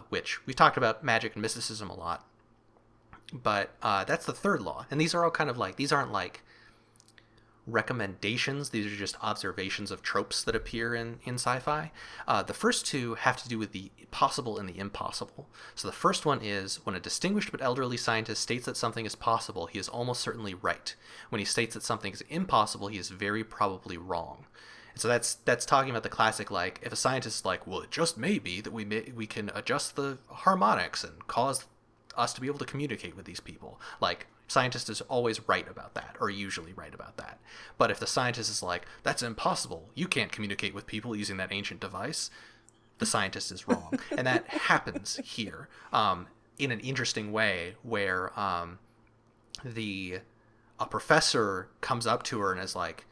which we've talked about magic and mysticism a lot. But that's the third law. And these are all kind of like... These aren't like recommendations. These are just observations of tropes that appear in sci-fi. The first 2 have to do with the possible and the impossible. So the first one is, when a distinguished but elderly scientist states that something is possible, he is almost certainly right. When he states that something is impossible, he is very probably wrong. And so that's talking about the classic, like, if a scientist is like, well, it just may be that we can adjust the harmonics and cause us to be able to communicate with these people. Like, Scientist is always right about that, or usually right about that. But if the scientist is like, that's impossible, you can't communicate with people using that ancient device, the scientist is wrong. And that happens here in an interesting way where a professor comes up to her and is like,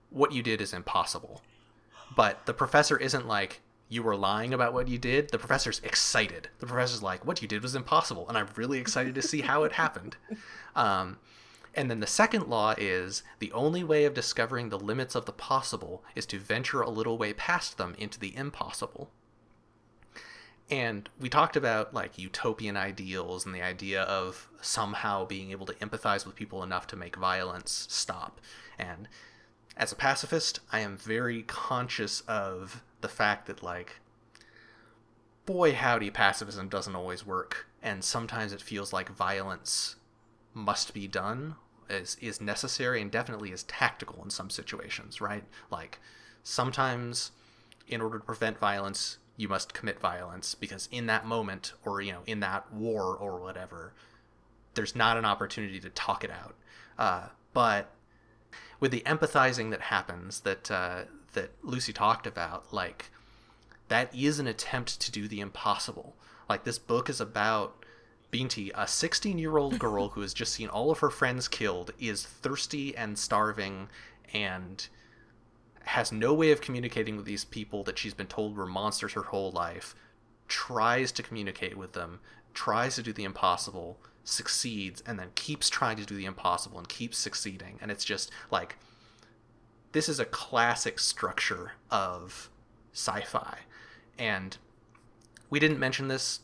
what you did is impossible. But the professor isn't like, you were lying about what you did. The professor's excited. The professor's like, what you did was impossible, and I'm really excited to see how it happened. And then the second law is the only way of discovering the limits of the possible is to venture a little way past them into the impossible. And we talked about like utopian ideals and the idea of somehow being able to empathize with people enough to make violence stop. And as a pacifist, I am very conscious of the fact that, like, boy howdy, pacifism doesn't always work. And sometimes it feels like violence must be done, is necessary, and definitely is tactical in some situations, right? Like, sometimes in order to prevent violence, you must commit violence, because in that moment, or, you know, in that war or whatever, there's not an opportunity to talk it out. But with the empathizing that happens that Lucy talked about, like, that is an attempt to do the impossible. Like, this book is about Binti, a 16-year-old girl who has just seen all of her friends killed, is thirsty and starving, and has no way of communicating with these people that she's been told were monsters her whole life, tries to communicate with them, tries to do the impossible, succeeds, and then keeps trying to do the impossible and keeps succeeding. And it's just like, this is a classic structure of sci-fi. And we didn't mention this,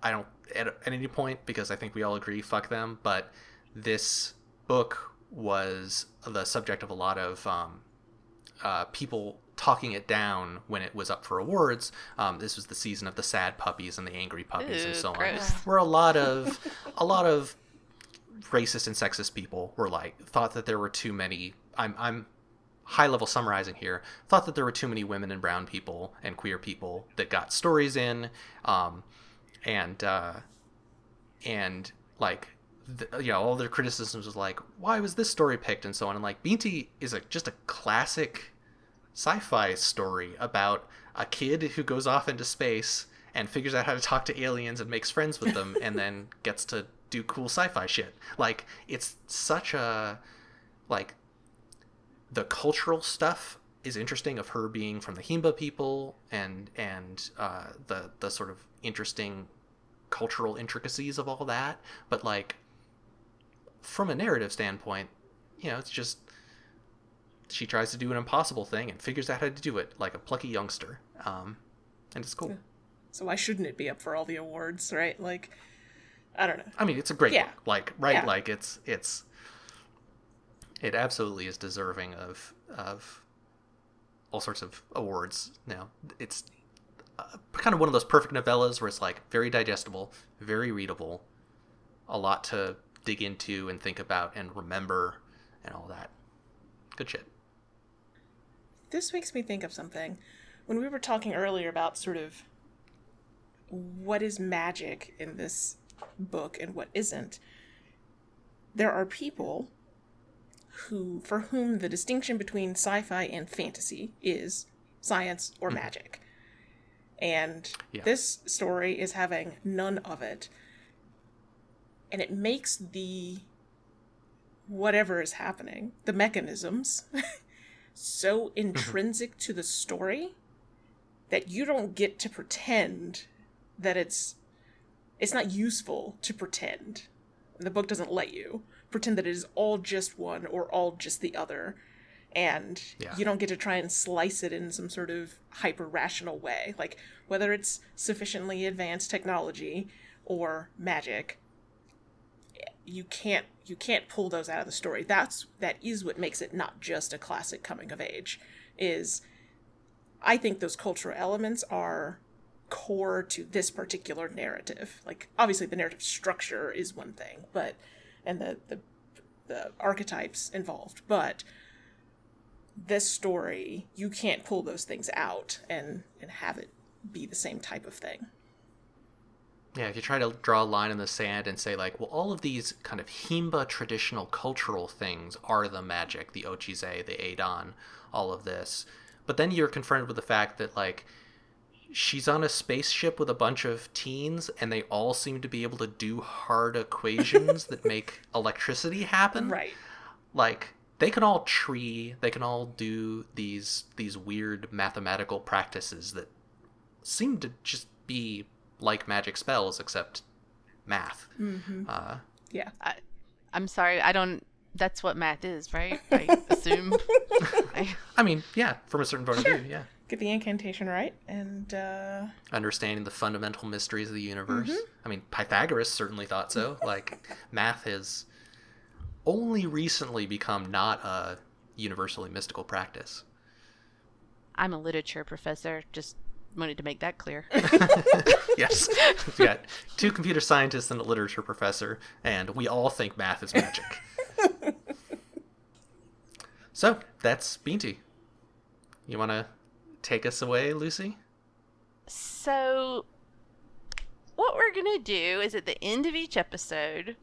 I don't, at any point, because I think we all agree, fuck them, but this book was the subject of a lot of people talking it down when it was up for awards. This was the season of the sad puppies and the angry puppies. Ooh, and so gross. On, where a lot of racist and sexist people were like, thought that there were too many, I'm high level summarizing here, thought that there were too many women and brown people and queer people that got stories in, and like, all their criticisms was like, why was this story picked, and so on. And like, Binti is just a classic sci-fi story about a kid who goes off into space and figures out how to talk to aliens and makes friends with them and then gets to do cool sci-fi shit. Like, it's such a, like, the cultural stuff is interesting of her being from the Himba people and the sort of interesting cultural intricacies of all that. But like, from a narrative standpoint, it's just, she tries to do an impossible thing and figures out how to do it like a plucky youngster. And it's cool. So why shouldn't it be up for all the awards, right? Like, I don't know. I mean, it's a great book. Like, right? Yeah. Like, it absolutely is deserving of all sorts of awards. Now, it's kind of one of those perfect novellas where it's like very digestible, very readable, a lot to dig into and think about and remember and all that. Good shit. This makes me think of something. When we were talking earlier about sort of what is magic in this book and what isn't, there are people for whom the distinction between sci-fi and fantasy is science or magic. And this story is having none of it. And it makes the whatever is happening, the mechanisms, so intrinsic to the story that you don't get to pretend that it's not useful to pretend. The book doesn't let you pretend that it is all just one or all just the other. And you don't get to try and slice it in some sort of hyper-rational way. Like, whether it's sufficiently advanced technology or magic, you can't pull those out of the story. That is what makes it not just a classic coming of age. Is I think those cultural elements are core to this particular narrative. Like, obviously the narrative structure is one thing, and the archetypes involved, but this story, you can't pull those things out and have it be the same type of thing. Yeah, if you try to draw a line in the sand and say, like, well, all of these kind of Himba traditional cultural things are the magic, the Ochize, the Eidon, all of this. But then you're confronted with the fact that, like, she's on a spaceship with a bunch of teens, and they all seem to be able to do hard equations that make electricity happen. Right. Like, they can all tree, they can all do these weird mathematical practices that seem to just be like magic spells, except math. Mm-hmm. Yeah. I'm sorry, I don't... That's what math is, right? I assume. I mean, yeah, from a certain point of view, yeah. Get the incantation right, and... Understanding the fundamental mysteries of the universe. Mm-hmm. I mean, Pythagoras certainly thought so. Like, math has only recently become not a universally mystical practice. I'm a literature professor, just wanted to make that clear. Yes. We got 2 computer scientists and a literature professor, and we all think math is magic. So, that's Binti. You want to take us away, Lucy? So, what we're going to do is at the end of each episode,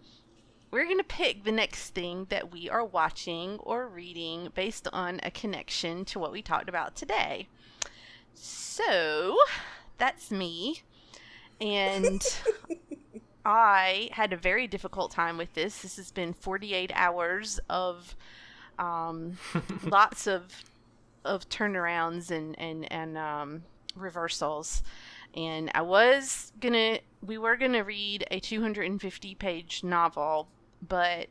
we're going to pick the next thing that we are watching or reading based on a connection to what we talked about today. So, that's me. And I had a very difficult time with this. This has been 48 hours of lots of turnarounds and reversals. And we were gonna read a 250-page novel, but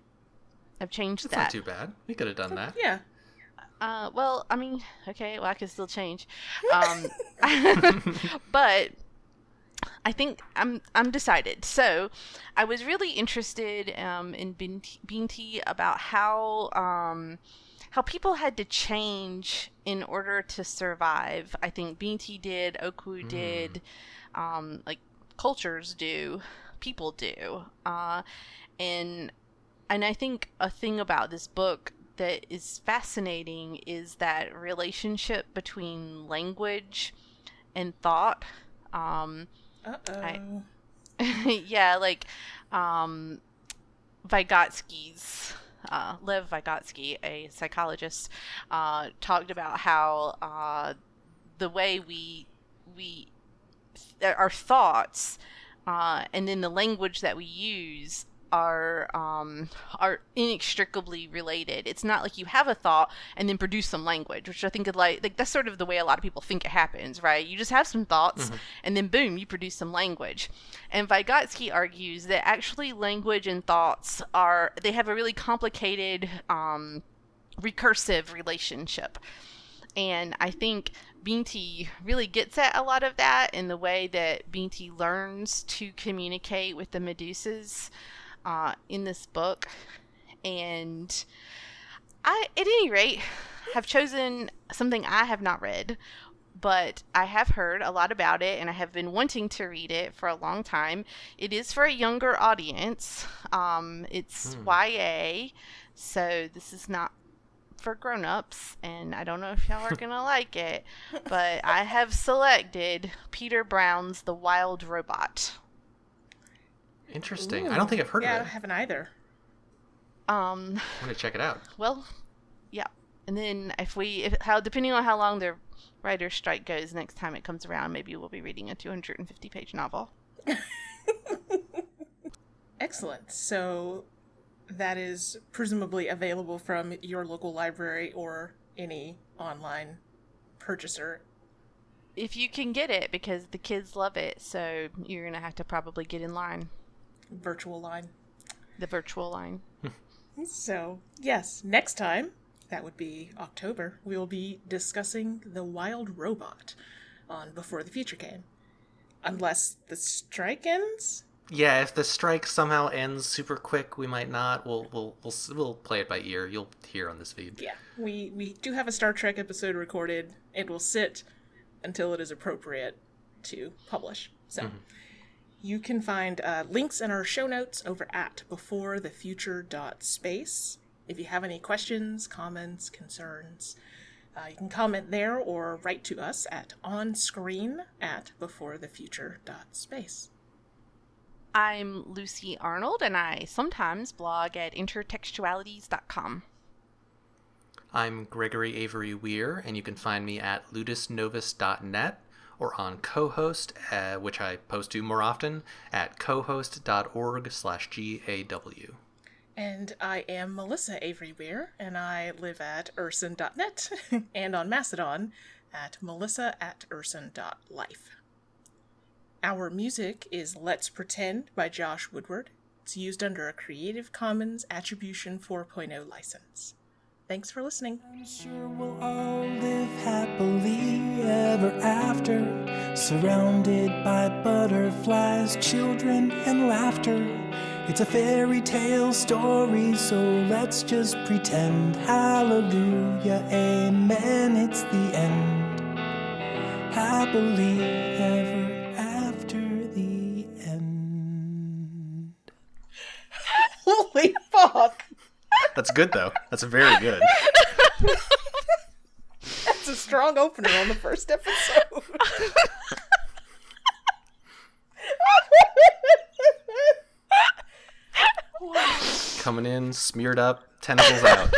I've changed that. That's not too bad. We could have done that. Yeah. Well, I mean, okay, well, I could still change. But I think I'm decided. So I was really interested in Binti about how people had to change in order to survive. I think Binti did, Oku did, like cultures do, people do. And I think a thing about this book that is fascinating is that relationship between language and thought. Yeah, like Vygotsky's Lev Vygotsky, a psychologist, talked about how the way we our thoughts and then the language that we use are inextricably related. It's not like you have a thought and then produce some language, which I think is like that's sort of the way a lot of people think it happens, right? You just have some thoughts and then boom, you produce some language. And Vygotsky argues that actually language and thoughts they have a really complicated recursive relationship. And I think Binti really gets at a lot of that in the way that Binti learns to communicate with the Medusas in this book. And I, at any rate, have chosen something I have not read, but I have heard a lot about it, and I have been wanting to read it for a long time. It is for a younger audience. It's YA, so this is not for grown-ups, and I don't know if y'all are gonna like it, but I have selected Peter Brown's The Wild Robot. Interesting. Ooh. I don't think I've heard Yeah, of I it. haven't either. I'm going to check it out. Well, yeah. And then depending on how long the writer's strike goes next time it comes around, maybe we'll be reading a 250-page novel. Excellent. So that is presumably available from your local library or any online purchaser. If you can get it, because the kids love it, so you're going to have to probably get in line. Virtual line. The virtual line. So, yes, next time, that would be October, we will be discussing The Wild Robot on Before the Future Came. Unless the strike ends? Yeah, if the strike somehow ends super quick, we might not. We'll play it by ear. You'll hear on this feed. Yeah, we do have a Star Trek episode recorded. It will sit until it is appropriate to publish. So you can find links in our show notes over at beforethefuture.space. If you have any questions, comments, concerns, you can comment there or write to us at onscreen@beforethefuture.space. I'm Lucy Arnold, and I sometimes blog at intertextualities.com. I'm Gregory Avery Weir, and you can find me at ludusnovus.net or on co-host, which I post to more often, at cohost.org/GAW. And I am Melissa Avery Weir, and I live at urson.net and on Mastodon at melissa@urson.life. Our music is Let's Pretend by Josh Woodward. It's used under a Creative Commons Attribution 4.0 license. Thanks for listening. I'm sure we'll all live happily ever after, surrounded by butterflies, children, and laughter. It's a fairy tale story, so let's just pretend. Hallelujah, amen, it's the end. Happily ever after the end. Holy fuck! That's good, though. That's very good. That's a strong opener on the first episode. Coming in, smeared up, tentacles out.